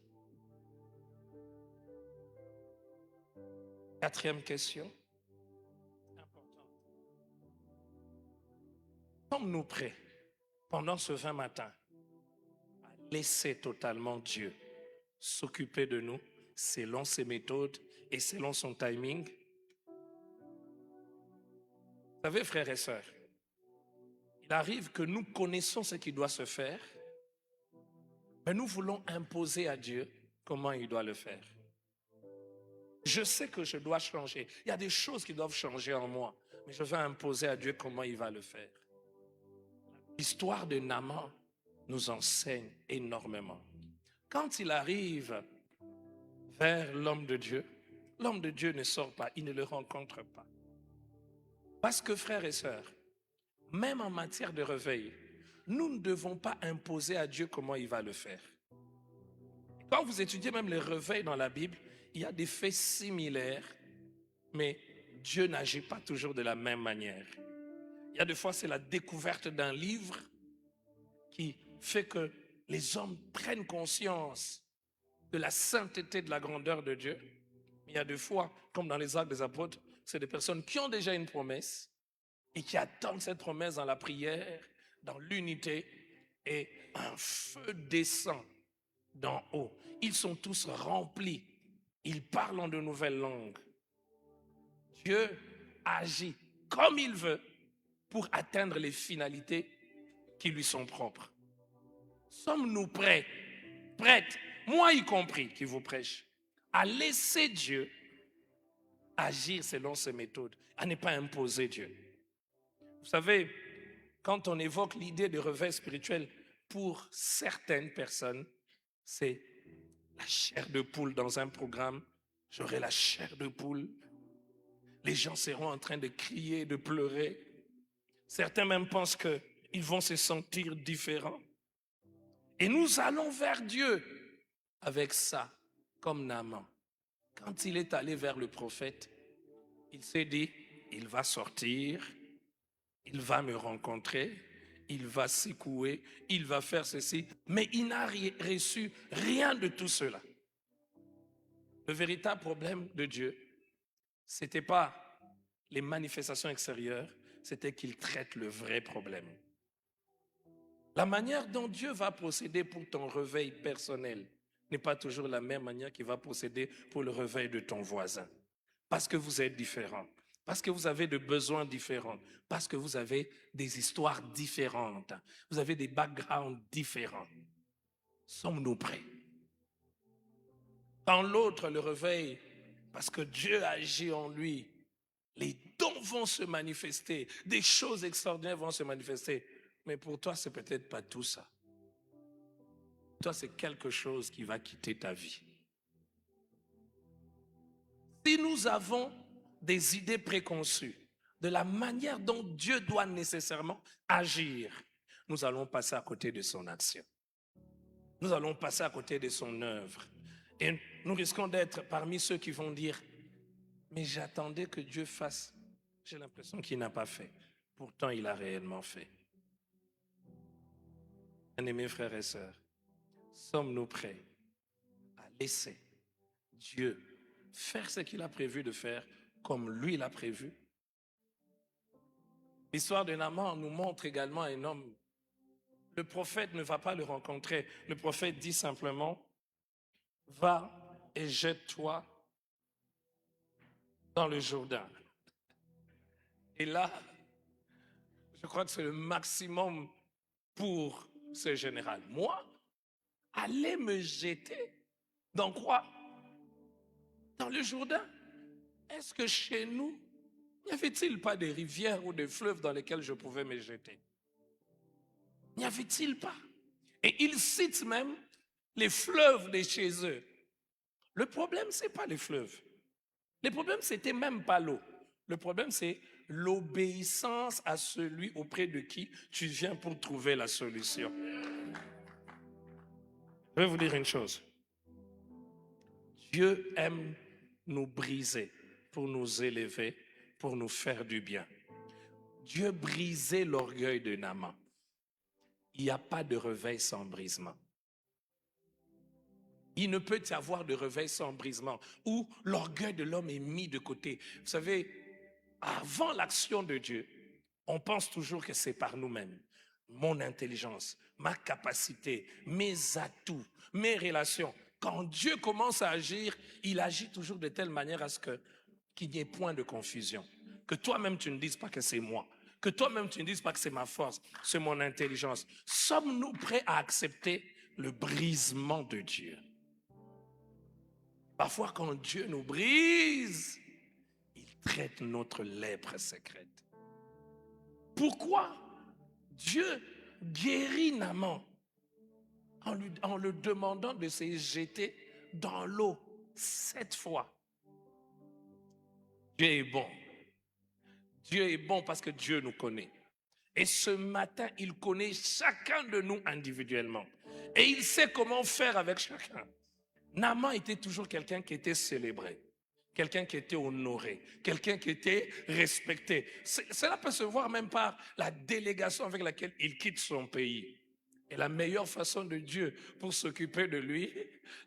[SPEAKER 5] Quatrième question, importante. Sommes-nous prêts, pendant ce 20 matin, à laisser totalement Dieu s'occuper de nous selon ses méthodes et selon son timing? Vous savez, frères et sœurs, il arrive que nous connaissons ce qui doit se faire, mais nous voulons imposer à Dieu comment il doit le faire. Je sais que je dois changer. Il y a des choses qui doivent changer en moi, mais je vais imposer à Dieu comment il va le faire. L'histoire de Naaman nous enseigne énormément. Quand il arrive vers l'homme de Dieu ne sort pas, il ne le rencontre pas. Parce que, frères et sœurs, même en matière de réveil, nous ne devons pas imposer à Dieu comment il va le faire. Quand vous étudiez même les réveils dans la Bible, il y a des faits similaires, mais Dieu n'agit pas toujours de la même manière. Il y a des fois, c'est la découverte d'un livre qui fait que les hommes prennent conscience de la sainteté, de la grandeur de Dieu. Il y a des fois, comme dans les Actes des Apôtres, c'est des personnes qui ont déjà une promesse et qui attendent cette promesse dans la prière, dans l'unité, et un feu descend d'en haut. Ils sont tous remplis. Ils parlent en de nouvelles langues. Dieu agit comme il veut pour atteindre les finalités qui lui sont propres. Sommes-nous prêts, prêtes, moi y compris qui vous prêche, à laisser Dieu agir selon ses méthodes, à ne pas imposer Dieu? Vous savez, quand on évoque l'idée de réveil spirituel, pour certaines personnes, c'est la chair de poule dans un programme. J'aurai la chair de poule. Les gens seront en train de crier, de pleurer. Certains même pensent qu'ils vont se sentir différents. Et nous allons vers Dieu avec ça, comme Naaman. Quand il est allé vers le prophète, il s'est dit, il va sortir, il va me rencontrer, il va secouer, il va faire ceci, mais il n'a reçu rien de tout cela. Le véritable problème de Dieu, ce n'était pas les manifestations extérieures, c'était qu'il traite le vrai problème. La manière dont Dieu va procéder pour ton réveil personnel n'est pas toujours la même manière qu'il va procéder pour le réveil de ton voisin. Parce que vous êtes différents, parce que vous avez des besoins différents, parce que vous avez des histoires différentes, vous avez des backgrounds différents. Sommes-nous prêts? Quand l'autre le réveille, parce que Dieu agit en lui, les dons vont se manifester, des choses extraordinaires vont se manifester. Mais pour toi, c'est peut-être pas tout ça. Toi, c'est quelque chose qui va quitter ta vie. Si nous avons des idées préconçues de la manière dont Dieu doit nécessairement agir, nous allons passer à côté de son action. Nous allons passer à côté de son œuvre. Et nous risquons d'être parmi ceux qui vont dire, mais j'attendais que Dieu fasse. J'ai l'impression qu'il n'a pas fait. Pourtant, il a réellement fait. Bien-aimés frères et sœurs, sommes-nous prêts à laisser Dieu faire ce qu'il a prévu de faire comme lui l'a prévu? L'histoire de Naaman nous montre également un homme. Le prophète ne va pas le rencontrer. Le prophète dit simplement, va et jette-toi dans le Jourdain. Et là, je crois que c'est le maximum pour ce général. Moi, aller me jeter dans quoi? Dans le Jourdain. Est-ce que chez nous, n'y avait-il pas de rivières ou de fleuves dans lesquels je pouvais me jeter? N'y avait-il pas? Et il cite même les fleuves de chez eux. Le problème, ce n'est pas les fleuves. Le problème, c'était même pas l'eau. Le problème, c'est l'obéissance à celui auprès de qui tu viens pour trouver la solution. Je vais vous dire une chose. Dieu aime nous briser pour nous élever, pour nous faire du bien. Dieu brisait l'orgueil de Naaman. Il n'y a pas de réveil sans brisement. Il ne peut y avoir de réveil sans brisement, où l'orgueil de l'homme est mis de côté. Vous savez, avant l'action de Dieu, on pense toujours que c'est par nous-mêmes. Mon intelligence, ma capacité, mes atouts, mes relations. Quand Dieu commence à agir, il agit toujours de telle manière à ce qu'il n'y ait point de confusion. Que toi-même tu ne dises pas que c'est moi. Que toi-même tu ne dises pas que c'est ma force, c'est mon intelligence. Sommes-nous prêts à accepter le brisement de Dieu? Parfois, quand Dieu nous brise, il traite notre lèpre secrète. Pourquoi Dieu guérit Naaman en le demandant de se jeter dans l'eau 7 fois? Dieu est bon. Dieu est bon parce que Dieu nous connaît. Et ce matin, il connaît chacun de nous individuellement. Et il sait comment faire avec chacun. Naaman était toujours quelqu'un qui était célébré, quelqu'un qui était honoré, quelqu'un qui était respecté. Cela peut se voir même par la délégation avec laquelle il quitte son pays. Et la meilleure façon de Dieu pour s'occuper de lui,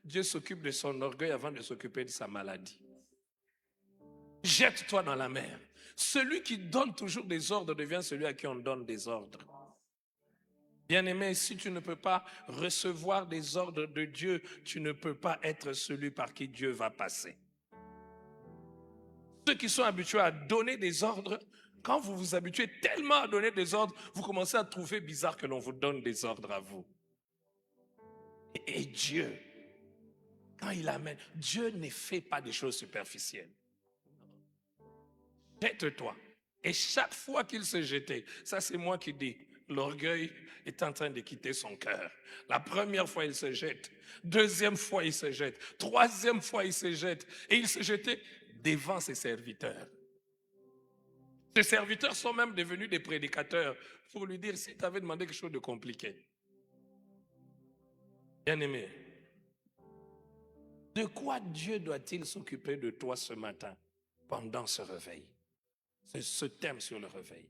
[SPEAKER 5] Dieu s'occupe de son orgueil avant de s'occuper de sa maladie. Jette-toi dans la mer. Celui qui donne toujours des ordres devient celui à qui on donne des ordres. Bien-aimé, si tu ne peux pas recevoir des ordres de Dieu, tu ne peux pas être celui par qui Dieu va passer. Ceux qui sont habitués à donner des ordres, quand vous vous habituez tellement à donner des ordres, vous commencez à trouver bizarre que l'on vous donne des ordres à vous. Et Dieu, quand il amène, Dieu ne fait pas des choses superficielles. Jette-toi. Et chaque fois qu'il se jetait, ça c'est moi qui dis, l'orgueil est en train de quitter son cœur. La première fois, il se jette. Deuxième fois, il se jette. Troisième fois, il se jette. Et il se jetait devant ses serviteurs. Ses serviteurs sont même devenus des prédicateurs pour lui dire, si tu avais demandé quelque chose de compliqué. Bien-aimé, de quoi Dieu doit-il s'occuper de toi ce matin pendant ce réveil? C'est ce thème sur le réveil.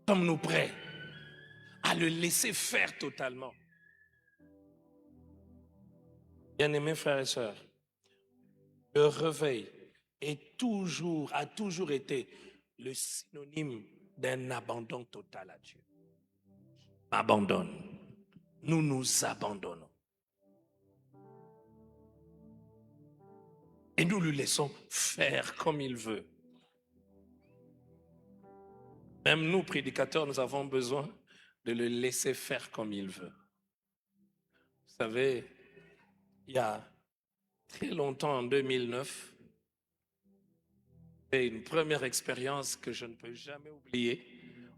[SPEAKER 5] Sommes-nous prêts à le laisser faire totalement? Bien-aimés frères et sœurs, le réveil a toujours été le synonyme d'un abandon total à Dieu. Abandonne. Nous nous abandonnons. Et nous lui laissons faire comme il veut. Même nous, prédicateurs, nous avons besoin de le laisser faire comme il veut. Vous savez, il y a très longtemps, en 2009, c'est une première expérience que je ne peux jamais oublier.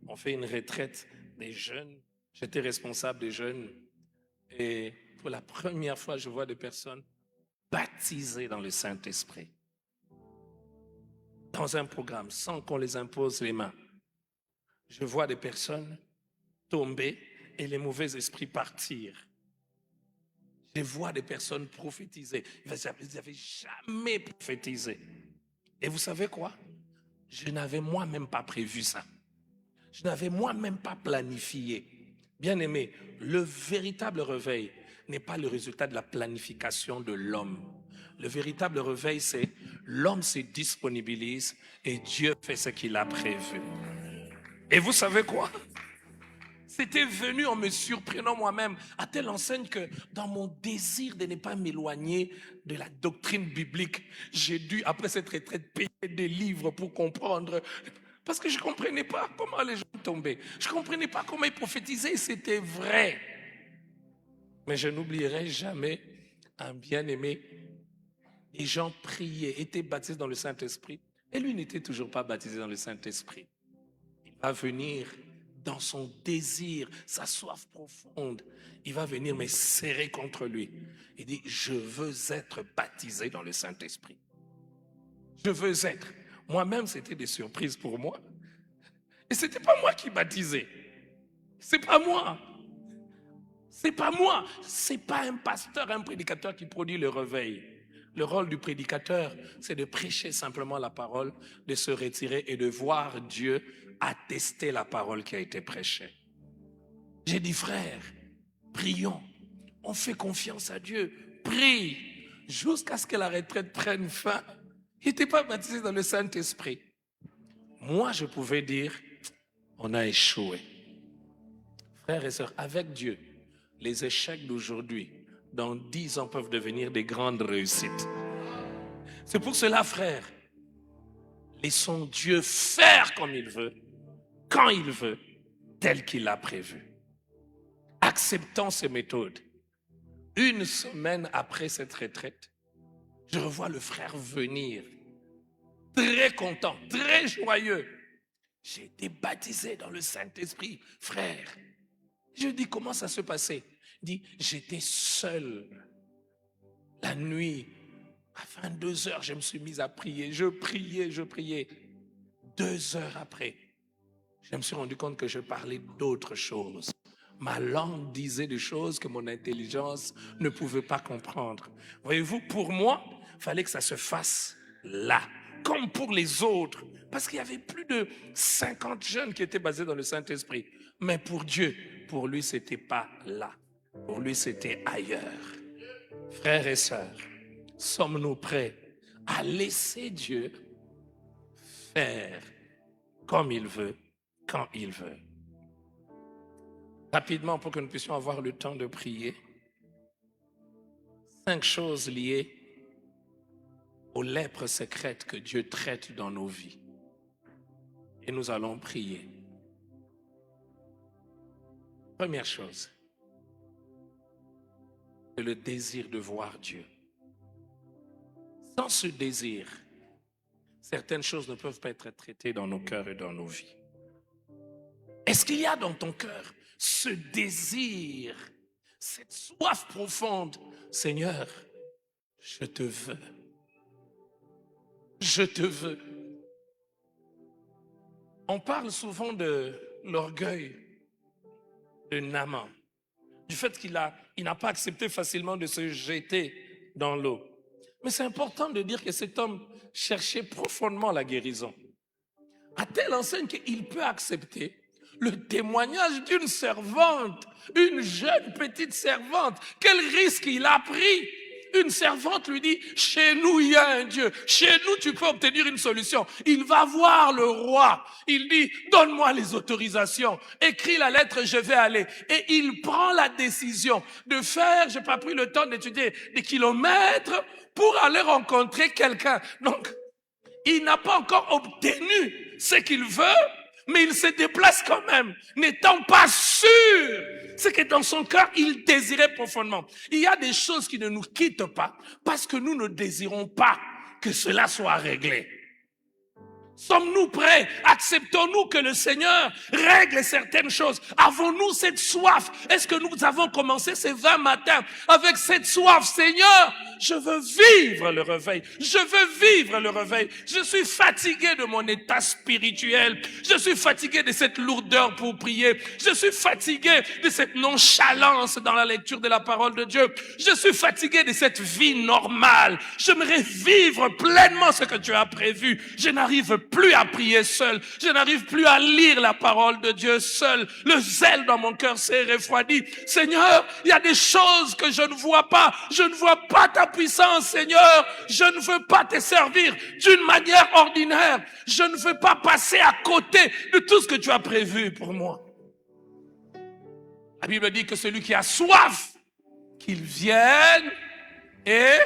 [SPEAKER 5] On fait une retraite des jeunes. J'étais responsable des jeunes. Et pour la première fois, je vois des personnes baptisées dans le Saint-Esprit. Dans un programme, sans qu'on les impose les mains. Je vois des personnes tomber et les mauvais esprits partir. Je vois des personnes prophétiser. Ils n'avaient jamais prophétisé. Et vous savez quoi? Je n'avais moi-même pas prévu ça. Je n'avais moi-même pas planifié. Bien aimé, le véritable réveil n'est pas le résultat de la planification de l'homme. Le véritable réveil, c'est l'homme se disponibilise et Dieu fait ce qu'il a prévu. Et vous savez quoi? C'était venu en me surprenant moi-même à telle enseigne que dans mon désir de ne pas m'éloigner de la doctrine biblique, j'ai dû, après cette retraite, payer des livres pour comprendre. Parce que je ne comprenais pas comment les gens tombaient. Je ne comprenais pas comment ils prophétisaient et c'était vrai. Mais je n'oublierai jamais un bien-aimé. Les gens priaient, étaient baptisés dans le Saint-Esprit. Et lui n'était toujours pas baptisé dans le Saint-Esprit. Il va venir dans son désir, sa soif profonde. Il va venir me serrer contre lui. Il dit, je veux être baptisé dans le Saint-Esprit. Je veux être. Moi-même, c'était des surprises pour moi. Et ce n'était pas moi qui baptisais. C'est pas moi. C'est pas moi. C'est pas un pasteur, un prédicateur qui produit le réveil. Le rôle du prédicateur, c'est de prêcher simplement la parole, de se retirer et de voir Dieu attester la parole qui a été prêchée. J'ai dit, frère, prions. On fait confiance à Dieu. Prie jusqu'à ce que la retraite prenne fin. Il n'était pas baptisé dans le Saint-Esprit. Moi, je pouvais dire, on a échoué. Frères et sœurs, avec Dieu, les échecs d'aujourd'hui, dans 10 ans, peuvent devenir des grandes réussites. C'est pour cela, frère, laissons Dieu faire comme il veut, quand il veut, tel qu'il l'a prévu. Acceptons ces méthodes. Une semaine après cette retraite, je revois le frère venir, très content, très joyeux. J'ai été baptisé dans le Saint-Esprit, frère. Je dis, comment ça se passait? Il dit, j'étais seul. La nuit, à 22 heures, je me suis mis à prier. Je priais. 2 heures après, je me suis rendu compte que je parlais d'autres choses. Ma langue disait des choses que mon intelligence ne pouvait pas comprendre. Voyez-vous, pour moi, il fallait que ça se fasse là, comme pour les autres. Parce qu'il y avait plus de 50 jeunes qui étaient basés dans le Saint-Esprit. Mais pour Dieu, pour lui, ce n'était pas là. Pour lui, c'était ailleurs. Frères et sœurs, sommes-nous prêts à laisser Dieu faire comme il veut, quand il veut? Rapidement, pour que nous puissions avoir le temps de prier, 5 choses liées aux lèpres secrètes que Dieu traite dans nos vies. Et nous allons prier. Première chose, c'est le désir de voir Dieu. Sans ce désir, certaines choses ne peuvent pas être traitées dans nos cœurs et dans nos vies. Est-ce qu'il y a dans ton cœur ce désir, cette soif profonde? Seigneur, je te veux. Je te veux. On parle souvent de l'orgueil de Naaman, du fait qu'il n'a pas accepté facilement de se jeter dans l'eau. Mais c'est important de dire que cet homme cherchait profondément la guérison. À telle enseigne qu'il peut accepter le témoignage d'une servante, une jeune petite servante. Quel risque il a pris! Une servante lui dit, chez nous il y a un Dieu, chez nous tu peux obtenir une solution. Il va voir le roi, il dit, donne-moi les autorisations, écris la lettre, je vais aller. Et il prend la décision de faire, je n'ai pas pris le temps d'étudier, des kilomètres pour aller rencontrer quelqu'un. Donc, il n'a pas encore obtenu ce qu'il veut, mais il se déplace quand même, n'étant pas sûr. C'est que dans son cœur, il désirait profondément. Il y a des choses qui ne nous quittent pas parce que nous ne désirons pas que cela soit réglé. Sommes-nous prêts? Acceptons-nous que le Seigneur règle certaines choses? Avons-nous cette soif? Est-ce que nous avons commencé ces 20 matins avec cette soif? Seigneur, je veux vivre le réveil. Je veux vivre le réveil. Je suis fatigué de mon état spirituel. Je suis fatigué de cette lourdeur pour prier. Je suis fatigué de cette nonchalance dans la lecture de la parole de Dieu. Je suis fatigué de cette vie normale. J'aimerais vivre pleinement ce que tu as prévu. Je n'arrive plus à prier seul. Je n'arrive plus à lire la parole de Dieu seul. Le zèle dans mon cœur s'est refroidi. Seigneur, il y a des choses que je ne vois pas. Je ne vois pas ta puissance, Seigneur. Je ne veux pas te servir d'une manière ordinaire. Je ne veux pas passer à côté de tout ce que tu as prévu pour moi. La Bible dit que celui qui a soif, qu'il vienne et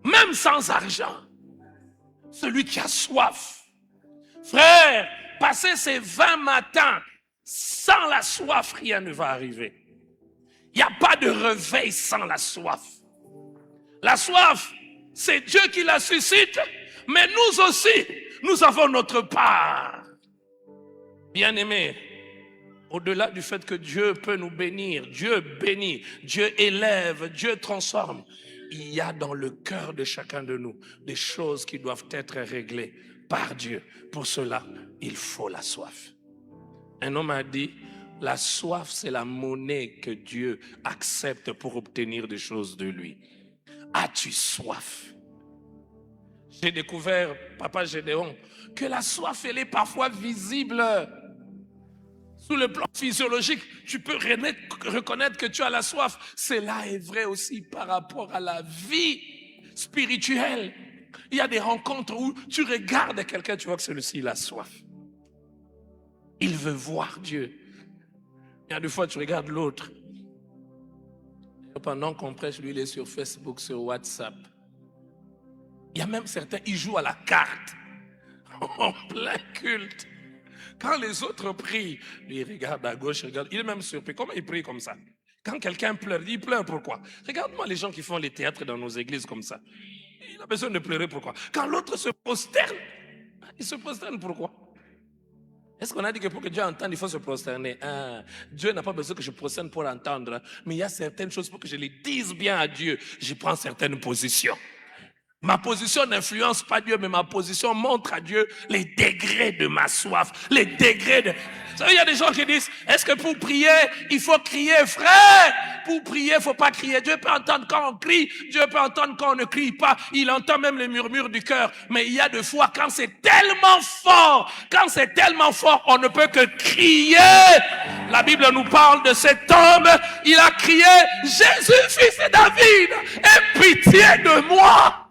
[SPEAKER 5] même sans argent. Celui qui a soif. Frère, passer ces 20 matins sans la soif, rien ne va arriver. Il n'y a pas de réveil sans la soif. La soif, c'est Dieu qui la suscite, mais nous aussi, nous avons notre part. Bien-aimés, au-delà du fait que Dieu peut nous bénir, Dieu bénit, Dieu élève, Dieu transforme, il y a dans le cœur de chacun de nous des choses qui doivent être réglées par Dieu. Pour cela, il faut la soif. Un homme a dit, la soif, c'est la monnaie que Dieu accepte pour obtenir des choses de lui. As-tu soif? J'ai découvert, Papa Gédéon, que la soif, elle est parfois visible. Sous le plan physiologique, tu peux reconnaître que tu as la soif. Cela est vrai aussi par rapport à la vie spirituelle. Il y a des rencontres où tu regardes quelqu'un, tu vois que celui-ci, il a soif. Il veut voir Dieu. Il y a des fois, tu regardes l'autre. Pendant qu'on prêche, lui, il est sur Facebook, sur WhatsApp. Il y a même certains, ils jouent à la carte. En plein culte. Quand les autres prient, lui, il regarde à gauche, regarde. Il est même surpris. Comment il prie comme ça? Quand quelqu'un pleure, il pleure pourquoi? Regarde-moi les gens qui font les théâtres dans nos églises comme ça. Il a besoin de pleurer pourquoi? Quand l'autre se prosterne, il se prosterne pourquoi? Est-ce qu'on a dit que pour que Dieu entende, il faut se prosterner? Dieu n'a pas besoin que je prosterne pour entendre. Mais il y a certaines choses pour que je les dise bien à Dieu. Je prends certaines positions. Ma position n'influence pas Dieu, mais ma position montre à Dieu les degrés de ma soif, les degrés de... Vous savez, il y a des gens qui disent, est-ce que pour prier, il faut crier, frère? Pour prier, il ne faut pas crier. Dieu peut entendre quand on crie, Dieu peut entendre quand on ne crie pas. Il entend même les murmures du cœur. Mais il y a des fois, quand c'est tellement fort, on ne peut que crier. La Bible nous parle de cet homme, il a crié, Jésus, fils de David, aie pitié de moi.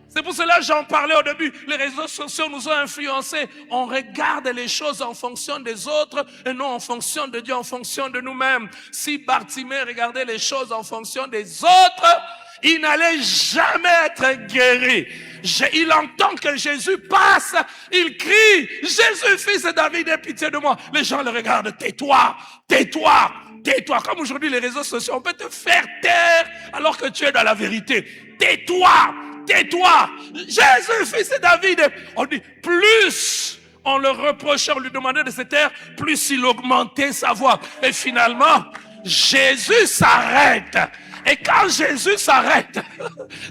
[SPEAKER 5] C'est pour cela que j'en parlais au début. Les réseaux sociaux nous ont influencés. On regarde les choses en fonction des autres et non en fonction de Dieu, en fonction de nous-mêmes. Si Bartimée regardait les choses en fonction des autres, il n'allait jamais être guéri. Il entend que Jésus passe, il crie, Jésus, fils de David, aie pitié de moi. Les gens le regardent, tais-toi, tais-toi, tais-toi. Comme aujourd'hui les réseaux sociaux, on peut te faire taire alors que tu es dans la vérité. Tais-toi. Tais-toi, Jésus, fils de David. On dit, plus on le reprochait, on lui demandait de se taire, plus il augmentait sa voix. Et finalement, Jésus s'arrête. Et quand Jésus s'arrête,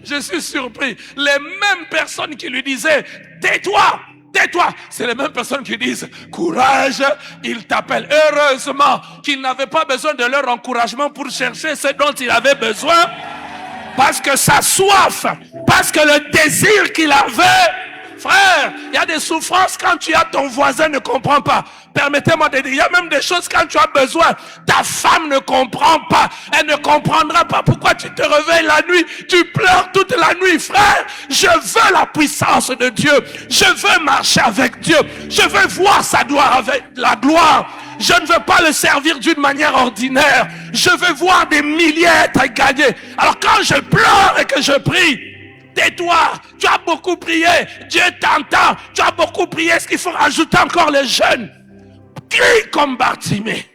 [SPEAKER 5] je suis surpris. Les mêmes personnes qui lui disaient, tais-toi, tais-toi, c'est les mêmes personnes qui disent, courage, il t'appelle. Heureusement qu'il n'avait pas besoin de leur encouragement pour chercher ce dont il avait besoin. Parce que sa soif, parce que le désir qu'il avait, frère, il y a des souffrances quand tu as ton voisin ne comprend pas. Permettez-moi de dire, il y a même des choses quand tu as besoin, ta femme ne comprend pas, elle ne comprendra pas pourquoi tu te réveilles la nuit, tu pleures toute la nuit, frère. Je veux la puissance de Dieu, je veux marcher avec Dieu, je veux voir sa gloire avec la gloire. Je ne veux pas le servir d'une manière ordinaire. Je veux voir des milliers être gagnés. Alors quand je pleure et que je prie, tais-toi, tu as beaucoup prié, Dieu t'entend, tu as beaucoup prié, est-ce qu'il faut rajouter encore les jeunes? Crie comme Bartimée.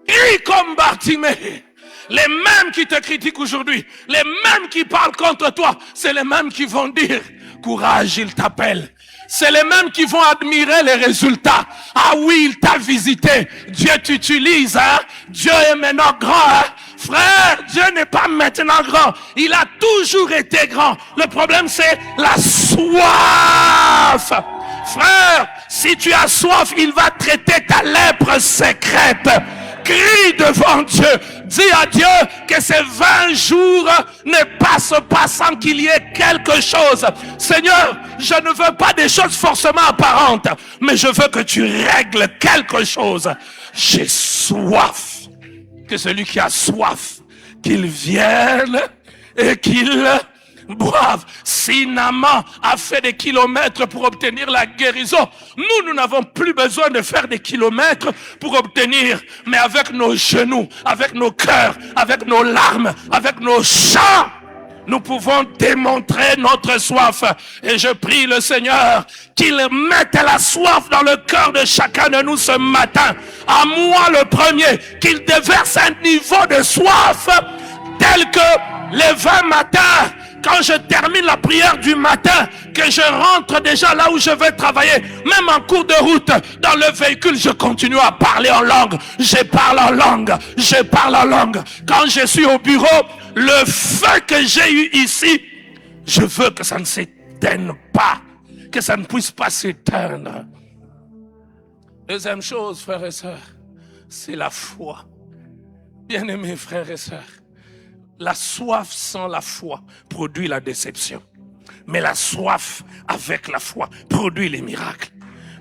[SPEAKER 5] Crie comme Bartimée. Les mêmes qui te critiquent aujourd'hui, les mêmes qui parlent contre toi, c'est les mêmes qui vont dire, courage, il t'appelle. C'est les mêmes qui vont admirer les résultats. Ah oui, il t'a visité. Dieu t'utilise, hein. Dieu est maintenant grand, hein. Frère, Dieu n'est pas maintenant grand. Il a toujours été grand. Le problème, c'est la soif. Frère, si tu as soif, il va traiter ta lèpre secrète. Crie devant Dieu. Dis à Dieu que ces 20 jours ne passent pas sans qu'il y ait quelque chose. Seigneur, je ne veux pas des choses forcément apparentes, mais je veux que tu règles quelque chose. J'ai soif. Que celui qui a soif, qu'il vienne et qu'il boive. Si Naaman a fait des kilomètres pour obtenir la guérison, nous n'avons plus besoin de faire des kilomètres pour obtenir, mais avec nos genoux, avec nos cœurs, avec nos larmes, avec nos chants, nous pouvons démontrer notre soif. Et je prie le Seigneur qu'il mette la soif dans le cœur de chacun de nous ce matin. À moi le premier, qu'il déverse un niveau de soif tel que les 20 matins, quand je termine la prière du matin, que je rentre déjà là où je vais travailler, même en cours de route, dans le véhicule, je continue à parler en langue. Je parle en langue. Je parle en langue. Quand je suis au bureau, le feu que j'ai eu ici, je veux que ça ne s'éteigne pas, que ça ne puisse pas s'éteindre. Deuxième chose, frères et sœurs, c'est la foi. Bien-aimés frères et sœurs, la soif sans la foi produit la déception. Mais la soif avec la foi produit les miracles.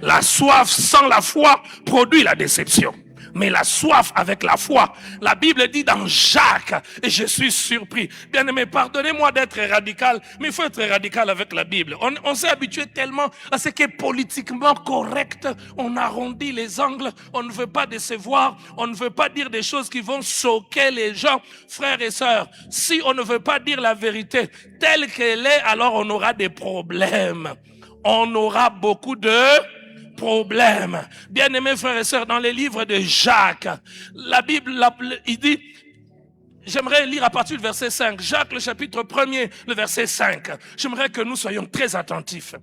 [SPEAKER 5] La soif sans la foi produit la déception. Mais la soif avec la foi, la Bible dit dans Jacques, et je suis surpris. Bien aimé, pardonnez-moi d'être radical, mais il faut être radical avec la Bible. On s'est habitué tellement à ce qui est politiquement correct. On arrondit les angles, on ne veut pas décevoir, on ne veut pas dire des choses qui vont choquer les gens. Frères et sœurs, si on ne veut pas dire la vérité telle qu'elle est, alors on aura des problèmes. On aura beaucoup de problème. Bien-aimés frères et sœurs, dans les livres de Jacques, la Bible, il dit, J'aimerais lire à partir du verset 5. Jacques, le chapitre 1er, le verset 5. J'aimerais que nous soyons très attentifs.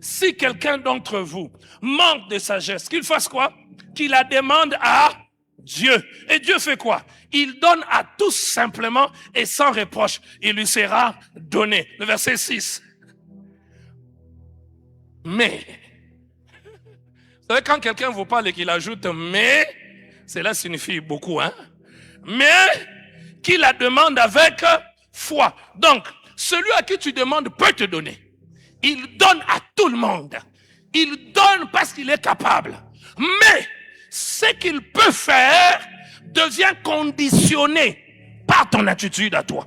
[SPEAKER 5] Si quelqu'un d'entre vous manque de sagesse, qu'il fasse quoi? Qu'il la demande à Dieu. Et Dieu fait quoi? Il donne à tous simplement et sans reproche. Il lui sera donné. Le verset 6. Mais, vous savez, quand quelqu'un vous parle et qu'il ajoute mais, cela signifie beaucoup, hein? Mais, qu'il la demande avec foi. Donc, celui à qui tu demandes peut te donner. Il donne à tout le monde. Il donne parce qu'il est capable. Mais, ce qu'il peut faire devient conditionné par ton attitude à toi.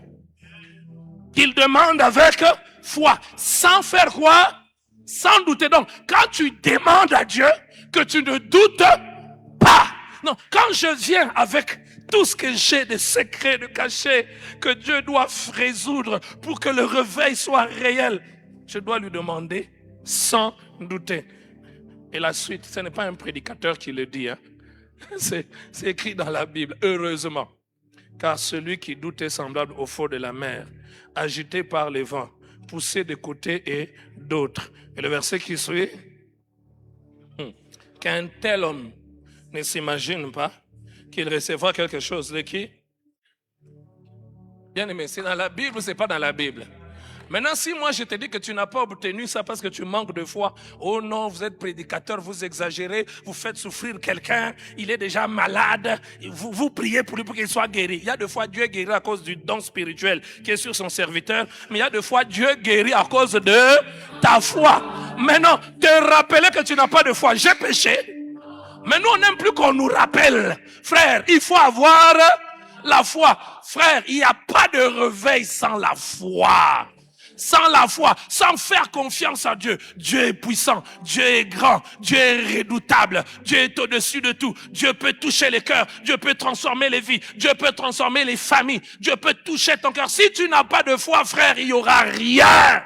[SPEAKER 5] Il demande avec foi. Sans faire quoi? Sans douter. Donc, quand tu demandes à Dieu, que tu ne doutes pas. Non, quand je viens avec tout ce que j'ai de secrets, de cachets, que Dieu doit résoudre pour que le réveil soit réel, je dois lui demander sans douter. Et la suite, ce n'est pas un prédicateur qui le dit, hein. C'est écrit dans la Bible, heureusement. Car celui qui doute est semblable au fond de la mer, agité par les vents, poussé de côté et d'autres. Et le verset qui suit, qu'un tel homme ne s'imagine pas qu'il recevra quelque chose de qui? Bien aimé, c'est dans la Bible ou c'est pas dans la Bible? Maintenant, si moi je te dis que tu n'as pas obtenu ça parce que tu manques de foi, oh non, vous êtes prédicateur, vous exagérez, vous faites souffrir quelqu'un, il est déjà malade, vous priez pour lui pour qu'il soit guéri. Il y a des fois Dieu guérit à cause du don spirituel qui est sur son serviteur, mais il y a des fois Dieu guérit à cause de ta foi. Maintenant, te rappeler que tu n'as pas de foi, j'ai péché. Mais nous, on n'aime plus qu'on nous rappelle. Frère, il faut avoir la foi. Frère, il n'y a pas de réveil sans la foi. Sans la foi, sans faire confiance à Dieu. Dieu est puissant, Dieu est grand, Dieu est redoutable, Dieu est au-dessus de tout. Dieu peut toucher les cœurs, Dieu peut transformer les vies, Dieu peut transformer les familles, Dieu peut toucher ton cœur. Si tu n'as pas de foi, frère, il n'y aura rien.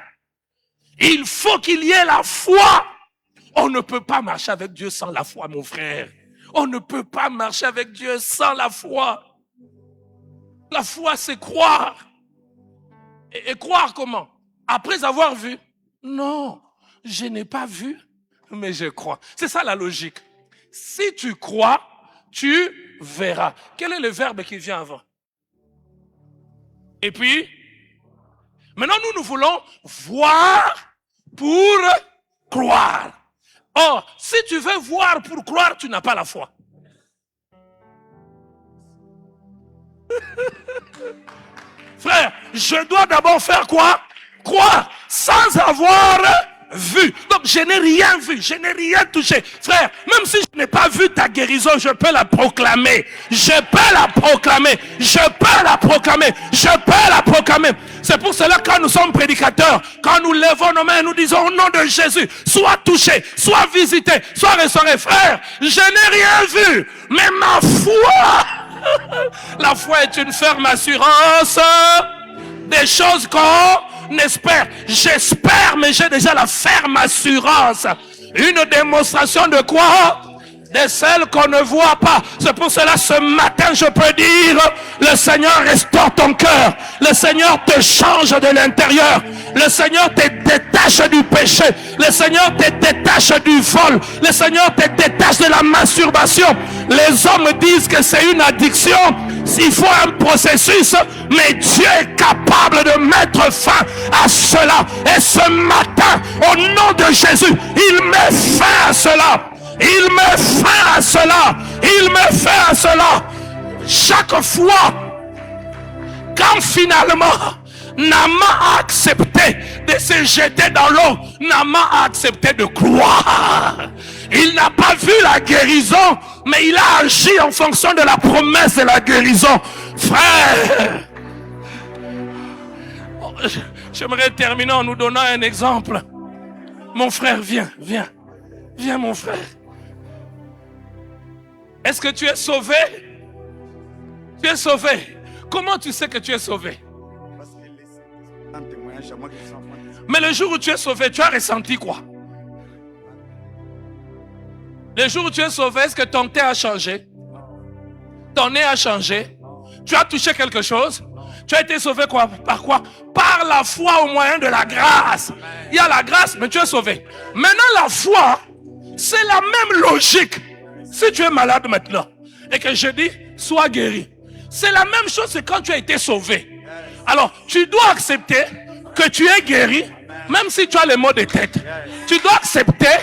[SPEAKER 5] Il faut qu'il y ait la foi. On ne peut pas marcher avec Dieu sans la foi, mon frère. On ne peut pas marcher avec Dieu sans la foi. La foi, c'est croire. Et croire comment? Après avoir vu? Non, je n'ai pas vu, mais je crois. C'est ça la logique. Si tu crois, tu verras. Quel est le verbe qui vient avant? Et puis, maintenant nous voulons voir pour croire. Or, si tu veux voir pour croire, tu n'as pas la foi. Frère, je dois d'abord faire quoi? Croire, sans avoir vu. Donc, je n'ai rien vu, je n'ai rien touché. Frère, même si je n'ai pas vu ta guérison, je peux la proclamer. Je peux la proclamer. Je peux la proclamer. Je peux la proclamer. C'est pour cela que quand nous sommes prédicateurs, quand nous levons nos mains, nous disons au nom de Jésus, sois touché, sois visité, sois restauré. Frère, je n'ai rien vu, mais ma foi, la foi est une ferme assurance des choses qu'on espère. J'espère, mais j'ai déjà la ferme assurance. Une démonstration de quoi? De celles qu'on ne voit pas. C'est pour cela ce matin je peux dire, le Seigneur restaure ton cœur. Le Seigneur te change de l'intérieur. Le Seigneur te détache du péché. Le Seigneur te détache du vol. Le Seigneur te détache de la masturbation. Les hommes disent que c'est une addiction. Il faut un processus, mais Dieu est capable de mettre fin à cela. Et ce matin, au nom de Jésus, il met fin à cela. Il met fin à cela. Il met fin à cela. Chaque fois, quand finalement Naaman a accepté de se jeter dans l'eau, Naaman a accepté de croire. Il n'a pas vu la guérison, mais il a agi en fonction de la promesse de la guérison. Frère, j'aimerais terminer en nous donnant un exemple. Mon frère, viens, viens. Viens, mon frère. Est-ce que tu es sauvé? Tu es sauvé. Comment tu sais que tu es sauvé? Mais le jour où tu es sauvé, tu as ressenti quoi? Le jour où tu es sauvé, est-ce que ton teint a changé? Ton nez a changé? Tu as touché quelque chose? Tu as été sauvé quoi? Par quoi? Par la foi au moyen de la grâce. Il y a la grâce, mais tu es sauvé. Maintenant, la foi, c'est la même logique. Si tu es malade maintenant et que je dis, sois guéri. C'est la même chose que quand tu as été sauvé. Alors, tu dois accepter que tu es guéri, même si tu as les maux de tête. Tu dois accepter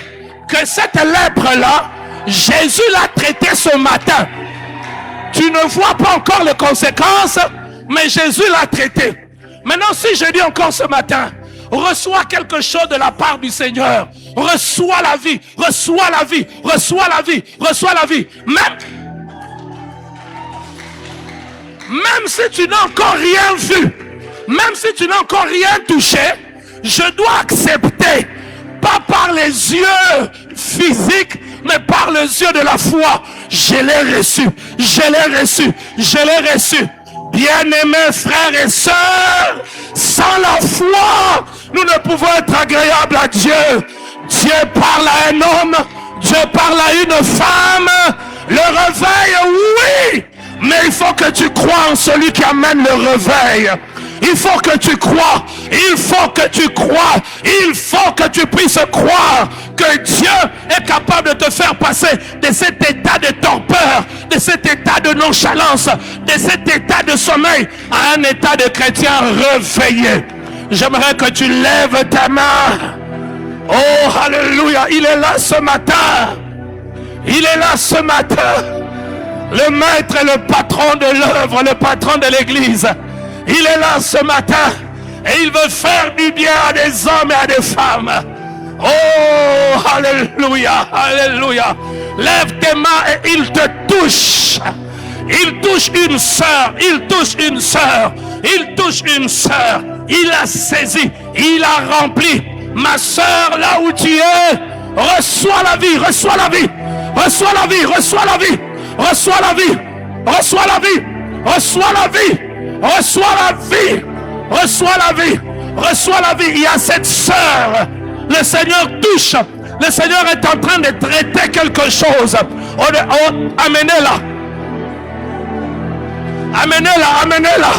[SPEAKER 5] que cette lèpre-là, Jésus l'a traitée ce matin. Tu ne vois pas encore les conséquences, mais Jésus l'a traité. Maintenant, si je dis encore ce matin, reçois quelque chose de la part du Seigneur. Reçois la vie, reçois la vie, reçois la vie, reçois la vie. Même si tu n'as encore rien vu, même si tu n'as encore rien touché, je dois accepter, pas par les yeux physiques, mais par les yeux de la foi. Je l'ai reçu, je l'ai reçu, je l'ai reçu. Bien-aimés frères et sœurs, sans la foi, nous ne pouvons être agréables à Dieu. Dieu parle à un homme, Dieu parle à une femme. Le réveil, oui, mais il faut que tu crois en celui qui amène le réveil. Il faut que tu crois, il faut que tu crois, il faut que tu puisses croire que Dieu est capable de te faire passer de cet état de torpeur, de cet état de nonchalance, de cet état de sommeil à un état de chrétien réveillé. J'aimerais que tu lèves ta main. Oh, alléluia, il est là ce matin. Il est là ce matin. Le maître et le patron de l'œuvre, le patron de l'église. Il est là ce matin et il veut faire du bien à des hommes et à des femmes. Oh, alléluia, alléluia. Lève tes mains et il te touche. Il touche une sœur, il touche une sœur, il touche une sœur. Il a saisi, il a rempli. Ma sœur, là où tu es, reçois la vie, reçois la vie, reçois la vie, reçois la vie, reçois la vie, reçois la vie, reçois la vie. Reçois la vie, reçois la vie, reçois la vie. Il y a cette sœur, le Seigneur touche, le Seigneur est en train de traiter quelque chose. Amenez-la, amenez-la, amenez-la.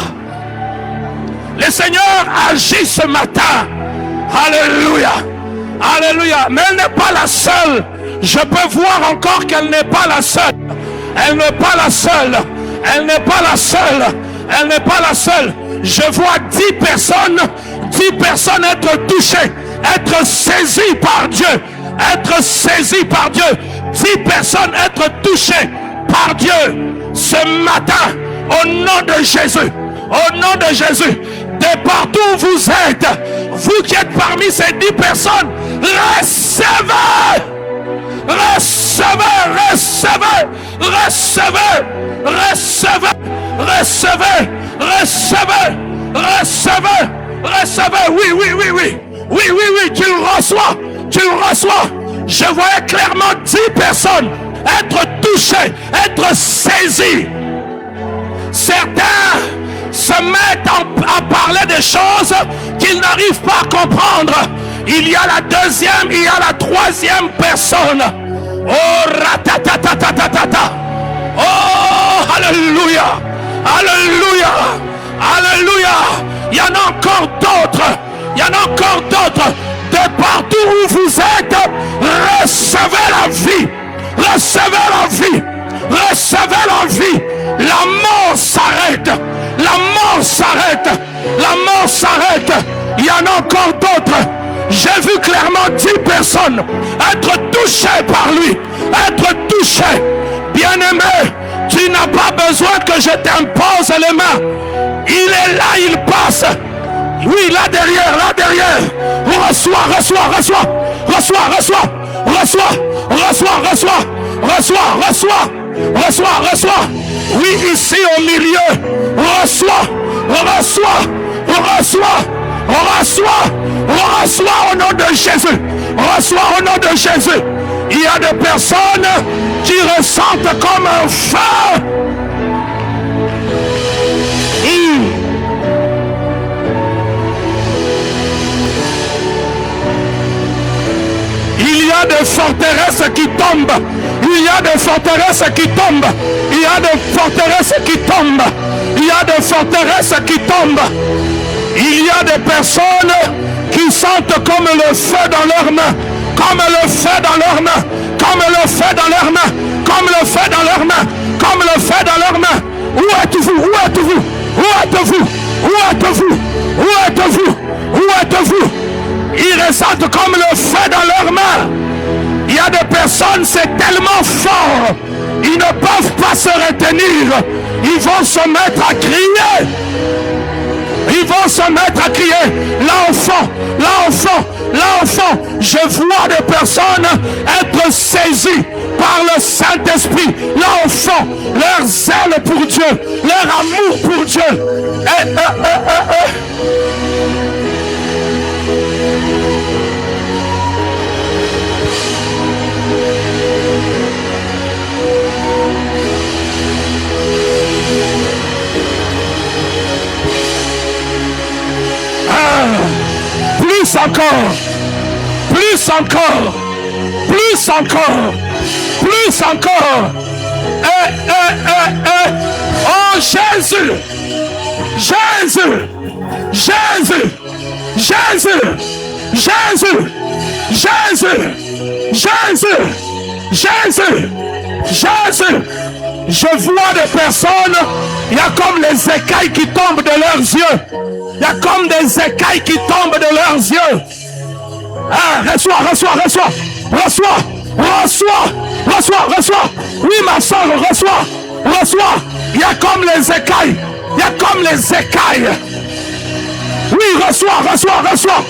[SPEAKER 5] Le Seigneur agit ce matin. Alléluia, alléluia. Mais elle n'est pas la seule. Je peux voir encore qu'elle n'est pas la seule. Elle n'est pas la seule. Elle n'est pas la seule. Elle n'est pas la seule. Je vois 10 personnes être touchées, être saisies par Dieu, être saisies par Dieu. 10 personnes être touchées par Dieu ce matin au nom de Jésus. Au nom de Jésus, de partout où vous êtes, vous qui êtes parmi ces 10 personnes, recevez, recevez, recevez, recevez, recevez, recevez, recevez, recevez, recevez. Oui, oui, oui, oui. Oui, oui, oui, tu le reçois. Tu le reçois. Je voyais clairement 10 personnes être touchées, être saisies. Certains se mettent à parler des choses qu'ils n'arrivent pas à comprendre. Il y a la deuxième, il y a la troisième personne. Oh, ratatatatata. Oh, alléluia. Alléluia. Alléluia. Il y en a encore d'autres. Il y en a encore d'autres. De partout où vous êtes, recevez la vie. Recevez la vie. Recevez la vie. La mort s'arrête. La mort s'arrête. La mort s'arrête. Il y en a encore d'autres. J'ai vu clairement 10 personnes être touchées par lui. Être touchées. Bien-aimé, tu n'as pas besoin que je t'impose les mains. Il est là, il passe. Oui, là derrière, là derrière. Reçois, reçois, reçois. Reçois, reçois. Reçois, reçois, reçois. Reçois, reçois. Reçois, reçois. Oui, ici au milieu. Reçois, reçois, reçois, reçois, reçois au nom de Jésus. Reçois au nom de Jésus. Il y a des personnes qui ressentent comme un feu. Il y a des forteresses qui tombent. Il y a des forteresses qui tombent. Il y a des forteresses qui tombent. Il y
[SPEAKER 1] y a des forteresses qui tombent. Il y a des personnes qui sentent comme le feu dans leurs mains. Comme le feu dans leurs mains. Comme le feu dans leurs mains. Comme le feu dans leurs mains. Comme le feu dans leurs mains. Où êtes-vous? Où êtes-vous? Où êtes-vous? Où êtes-vous? Où êtes-vous? Où êtes-vous? Ils ressentent comme le feu dans leurs mains. Il y a des personnes, c'est tellement fort. Ils ne peuvent pas se retenir. Ils vont se mettre à crier. Ils vont se mettre à crier. Là au fond, là au fond, là au fond, je vois des personnes être saisies par le Saint-Esprit. Là au fond, leur zèle pour Dieu, leur amour pour Dieu. Plus encore, plus encore, plus encore, plus encore. Oh Jésus, Jésus, Jésus, Jésus, Jésus, Jésus, Jésus, Jésus, Jésus. Je vois des personnes, il y a comme les écailles qui tombent de leurs yeux. Il y a comme des écailles qui tombent de leurs yeux. Ah, reçois, reçois, reçois, reçois, reçois, reçois, reçois. Oui, ma soeur, reçois, reçois. Il y a comme les écailles. Il y a comme les écailles. Oui, reçois, reçois, reçois.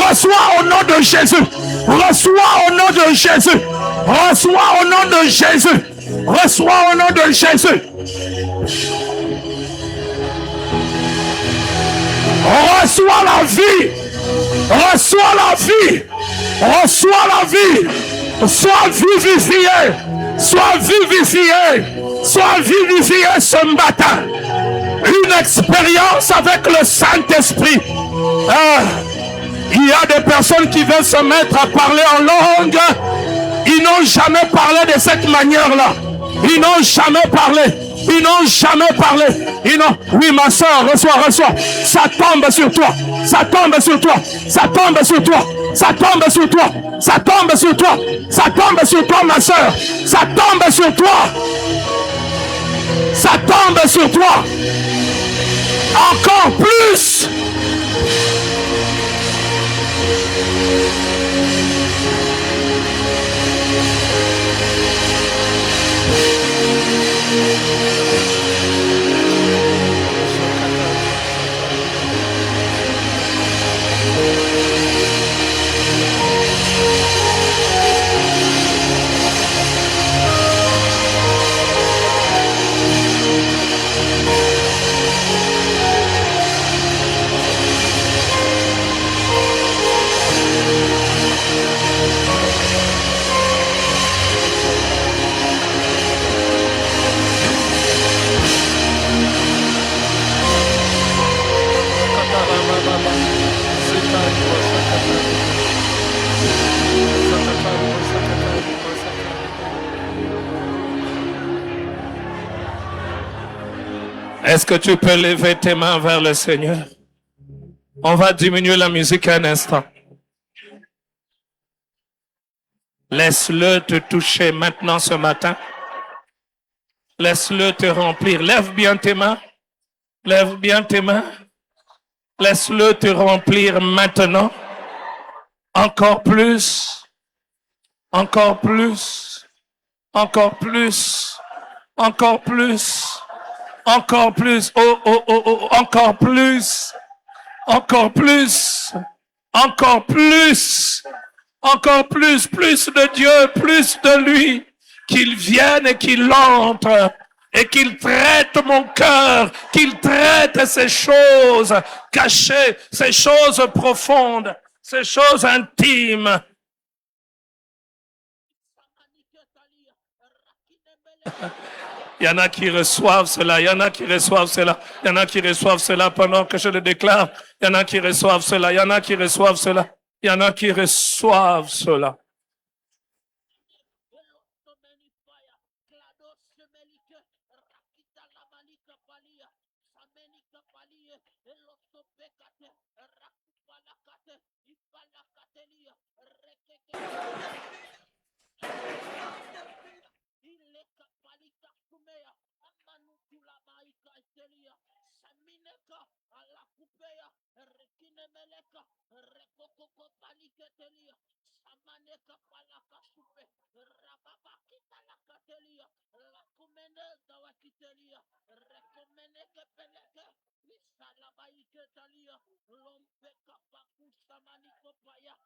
[SPEAKER 1] Reçois au nom de Jésus. Reçois au nom de Jésus. Reçois au nom de Jésus. Reçois au nom de Jésus. Reçois la vie. Reçois la vie. Reçois la vie. Sois vivifié. Sois vivifié. Sois vivifié ce matin. Une expérience avec le Saint-Esprit. Il y a des personnes qui veulent se mettre à parler en langue. Ils n'ont jamais parlé de cette manière-là. Ils n'ont jamais parlé. Ils n'ont jamais parlé. Ils n'ont... Oui, ma soeur, reçois, reçois. Ça tombe sur toi. Ça tombe sur toi. Ça tombe sur toi. Ça tombe sur toi. Ça tombe sur toi. Ça tombe sur toi, ma soeur. Ça tombe sur toi. Ça tombe sur toi. Encore plus.
[SPEAKER 5] Est-ce que tu peux lever tes mains vers le Seigneur? On va diminuer la musique un instant. Laisse-le te toucher maintenant ce matin. Laisse-le te remplir. Lève bien tes mains. Lève bien tes mains. Laisse-le te remplir maintenant. Encore plus. Encore plus. Encore plus. Encore plus. Encore plus. Oh, oh, oh, oh. Encore plus. Encore plus. Encore plus. Encore plus. Plus de Dieu. Plus de lui. Qu'il vienne et qu'il entre. Et qu'il traite mon cœur. Qu'il traite ces choses cachées. Ces choses profondes. Ces choses intimes. Il y en a qui reçoivent cela, il y en a qui reçoivent cela, il y en a qui reçoivent cela pendant que je le déclare, il y en a qui reçoivent cela, il y en a qui reçoivent cela, il y en a qui reçoivent cela.
[SPEAKER 6] meleka repokoko paliketelia samaneka palaka supe rababakita lakatelia lakumeneza wakitelia rekomeneke peleke lisalabaiketalia lompeka pakusa manikopaya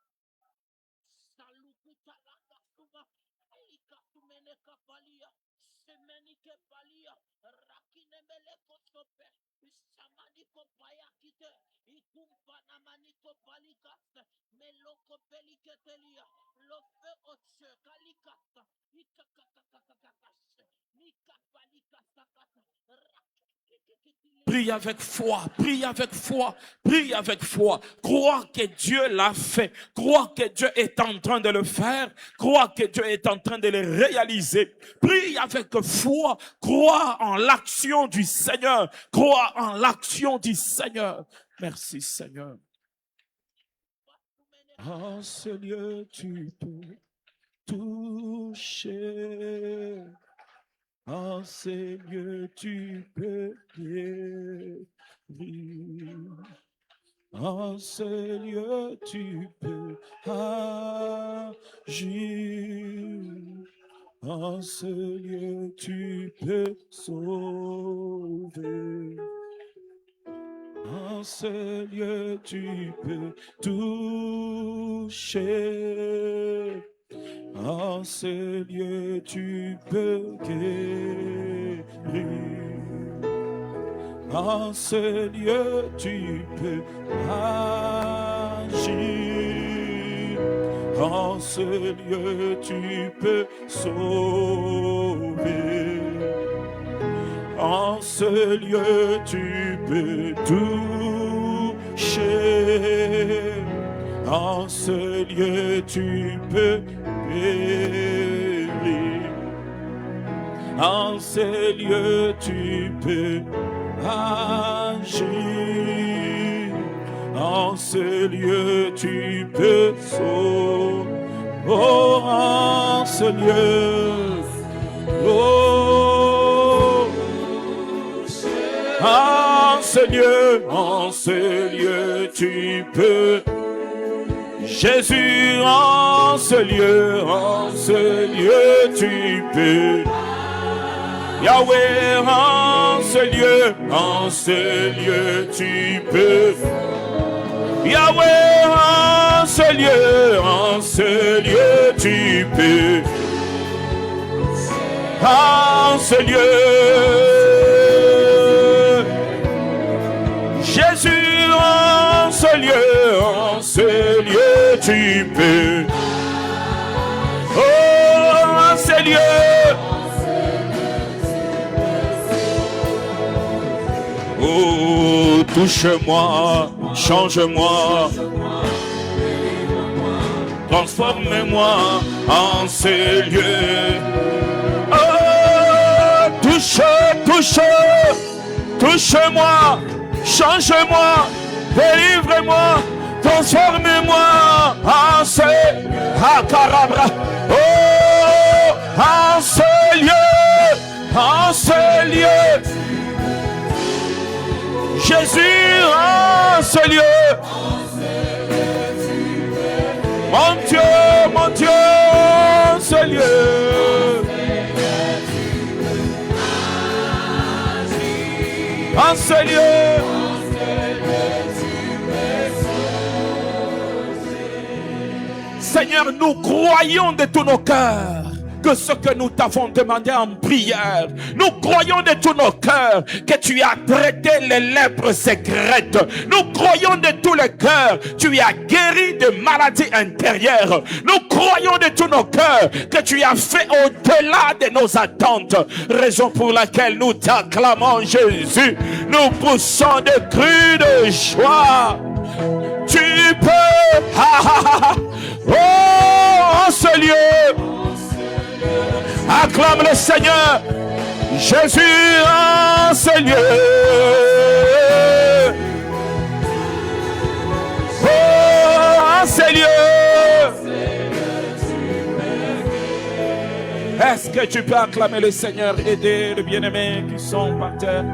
[SPEAKER 6] salukuta lakatuma alikatumeneka palia semenike palia rakinemeleko sope samaniko paya kite ikumpa na maniko palikasta meloko peliketelia lofe otse kalikasta ikakakakakakakase nikapalikastakata
[SPEAKER 1] Prie avec foi, prie avec foi, prie avec foi. Crois que Dieu l'a fait. Crois que Dieu est en train de le faire. Crois que Dieu est en train de le réaliser. Prie avec foi. Crois en l'action du Seigneur. Crois en l'action du Seigneur. Merci Seigneur. En ce lieu, tu peux toucher. En ces lieux, tu peux guérir. En ces lieux, tu peux agir. En ce lieu, tu peux sauver. En ce lieu, tu peux toucher. En ce lieu, tu peux guérir. En ce lieu, tu peux agir. En ce lieu, tu peux sauver. En ce lieu, tu peux toucher. En ce lieu, tu peux guérir. En ce lieu, tu peux agir. En ce lieu, tu peux sauver. Oh, en ce lieu, oh, en ce lieu, tu peux. Jésus, en ce lieu, tu peux. Yahweh, en ce lieu, tu peux. Yahweh, en ce lieu, tu peux. En ce lieu, Jésus, en ce lieu, tu peux. Oh, en ce lieu. Oh, touche-moi, change-moi, transforme-moi en ces lieux. Oh, touche-moi, change-moi, délivre-moi, transforme-moi en ces oh, en ce lieu, Jésus, en ce lieu. Mon Dieu, en ce lieu. En ce lieu. Seigneur, nous croyons de tous nos cœurs que ce que nous t'avons demandé en prière, nous croyons de tous nos cœurs que tu as traité les lèpres secrètes. Nous croyons de tous les cœurs que tu as guéri de maladies intérieures. Nous croyons de tous nos cœurs que tu as fait au-delà de nos attentes. Raison pour laquelle nous t'acclamons, Jésus. Nous poussons des cris de joie. Tu peux, oh, en ce lieu. Acclame le Seigneur. Jésus, en ce lieu. Oh, en ce lieu. Est-ce que tu peux acclamer le Seigneur, aider les bien-aimés qui sont par terre?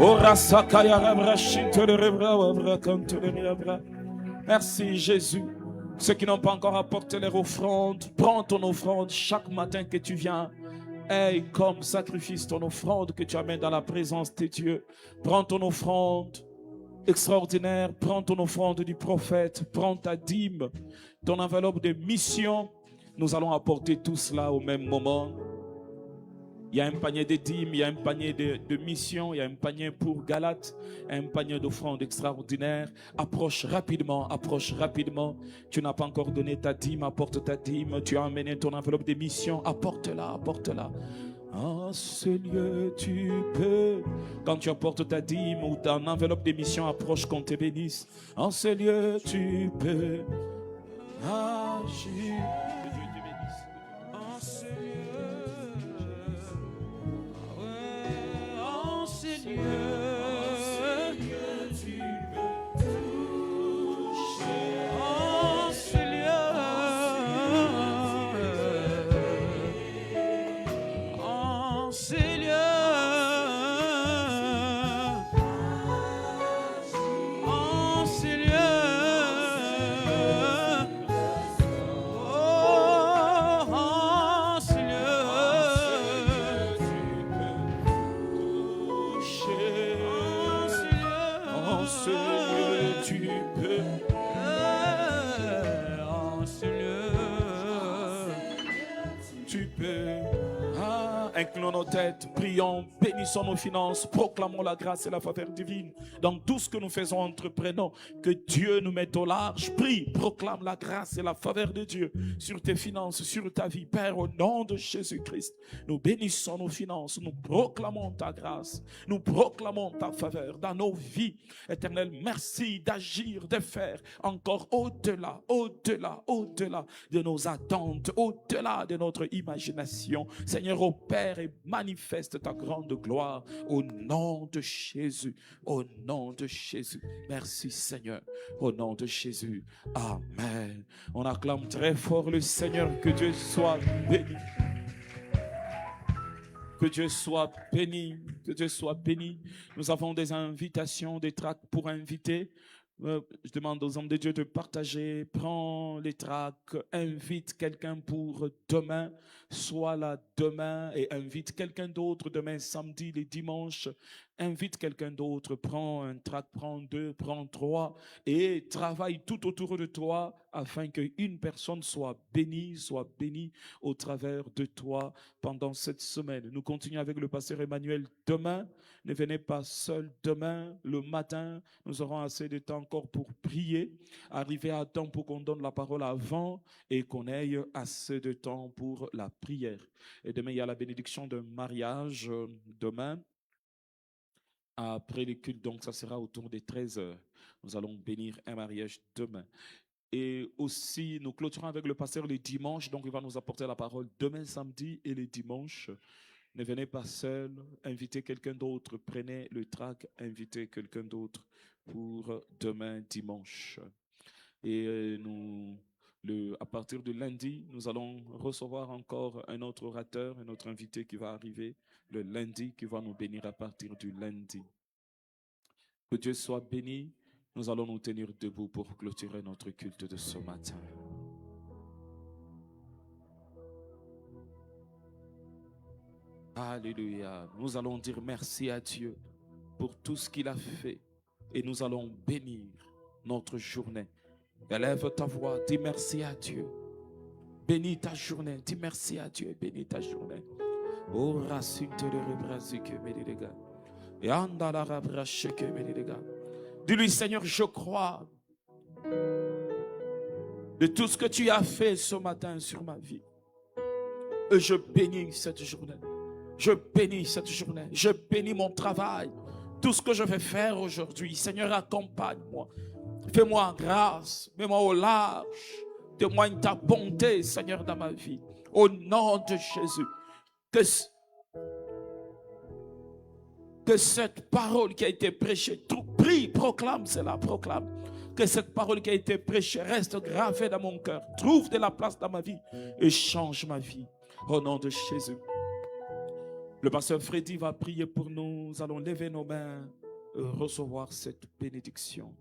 [SPEAKER 1] Oh, Rasakaya Rabra Shinto de Rebra Wabra Kanto de Rebra. Merci Jésus. Ceux qui n'ont pas encore apporté leur offrande, prends ton offrande chaque matin que tu viens. Hey, comme sacrifice ton offrande que tu amènes dans la présence de Dieu. Prends ton offrande extraordinaire, prends ton offrande du prophète, prends ta dîme, ton enveloppe de mission. Nous allons apporter tout cela au même moment. Il y a un panier de dîmes, il y a un panier de missions, il y a un panier pour Galate, un panier d'offrandes extraordinaires. Approche rapidement, approche rapidement. Tu n'as pas encore donné ta dîme, apporte ta dîme. Tu as emmené ton enveloppe de missions, apporte-la, apporte-la. En ce lieu, tu peux. Quand tu apportes ta dîme ou ton enveloppe de missions, approche qu'on te bénisse. En ce lieu, tu peux agir. Inclinons nos têtes, prions, bénissons nos finances, proclamons la grâce et la faveur divine dans tout ce que nous faisons, entreprenons. Que Dieu nous mette au large. Prie, proclame la grâce et la faveur de Dieu sur tes finances, sur ta vie. Père, au nom de Jésus-Christ, nous bénissons nos finances, nous proclamons ta grâce, nous proclamons ta faveur dans nos vies. Éternel, merci d'agir, de faire encore au-delà, au-delà, au-delà de nos attentes, au-delà de notre imagination. Seigneur, opère et manifeste ta grande gloire au nom de Jésus, au nom de Jésus. Merci Seigneur, au nom de Jésus. Amen. On acclame très fort le Seigneur. Que Dieu soit béni. Que Dieu soit béni. Que Dieu soit béni. Nous avons des invitations, des tracts pour inviter. Je demande aux hommes de Dieu de partager. Prends les tracts, invite quelqu'un pour demain, sois là demain et invite quelqu'un d'autre demain, samedi, les dimanches. Invite quelqu'un d'autre, prends un tract, prends deux, prends trois et travaille tout autour de toi afin qu'une personne soit bénie au travers de toi pendant cette semaine. Nous continuons avec le pasteur Emmanuel demain. Ne venez pas seul demain, le matin. Nous aurons assez de temps encore pour prier. Arrivez à temps pour qu'on donne la parole avant et qu'on ait assez de temps pour la prière. Et demain, il y a la bénédiction d'un mariage demain. Après les cultes, donc ça sera autour des 13h. Nous allons bénir un mariage demain. Et aussi, nous clôturons avec le pasteur les dimanches. Donc, il va nous apporter la parole demain samedi et les dimanches. Ne venez pas seul, invitez quelqu'un d'autre. Prenez le tract, invitez quelqu'un d'autre pour demain dimanche. Et à partir de lundi, nous allons recevoir encore un autre orateur, un autre invité qui va arriver le lundi, qui va nous bénir à partir du lundi. Que Dieu soit béni. Nous allons nous tenir debout pour clôturer notre culte de ce matin. Alléluia. Nous allons dire merci à Dieu pour tout ce qu'il a fait et nous allons bénir notre journée. Élève ta voix, dis merci à Dieu. Bénis ta journée, dis merci à Dieu, bénis ta journée. Oh, racine de rebrasique, bénédiga. Et andala rabracheke, bénédiga. Dis-lui, Seigneur, je crois de tout ce que tu as fait ce matin sur ma vie. Et je bénis cette journée. Je bénis cette journée. Je bénis mon travail. Tout ce que je vais faire aujourd'hui. Seigneur, accompagne-moi. Fais-moi grâce. Mets-moi au large. Témoigne ta bonté, Seigneur, dans ma vie. Au nom de Jésus. Que cette parole qui a été prêchée, prie, proclame cela, proclame. Que cette parole qui a été prêchée reste gravée dans mon cœur. Trouve de la place dans ma vie et change ma vie. Au nom de Jésus. Le pasteur Freddy va prier pour nous. Nous allons lever nos mains et recevoir cette bénédiction.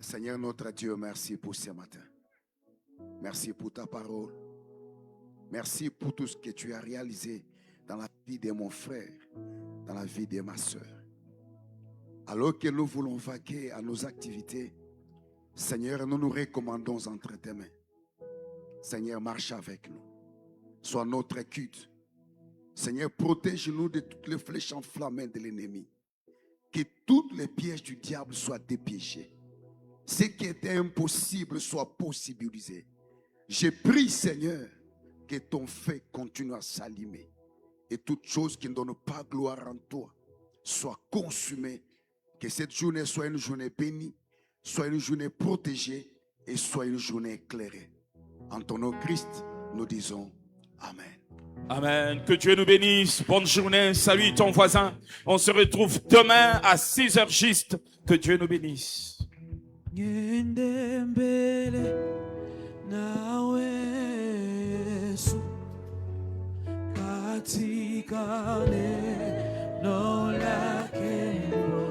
[SPEAKER 7] Seigneur notre Dieu, merci pour ce matin. Merci pour ta parole. Merci pour tout ce que tu as réalisé dans la vie de mon frère, dans la vie de ma soeur. Alors que nous voulons vaquer à nos activités, Seigneur, nous nous recommandons entre tes mains. Seigneur, marche avec nous. Sois notre écoute. Seigneur, protège-nous de toutes les flèches enflammées de l'ennemi. Que tous les pièges du diable soient dépiégés. Ce qui était impossible soit possibilisé. Je prie, Seigneur, que ton feu continue à s'allumer. Et toute chose qui ne donne pas gloire en toi soit consumée. Que cette journée soit une journée bénie, soit une journée protégée et soit une journée éclairée. En ton nom Christ, nous disons Amen.
[SPEAKER 1] Amen. Que Dieu nous bénisse. Bonne journée. Salut ton voisin. On se retrouve demain à 6h juste. Que Dieu nous bénisse.
[SPEAKER 2] Ngendembele nawe Yesu katika neno lake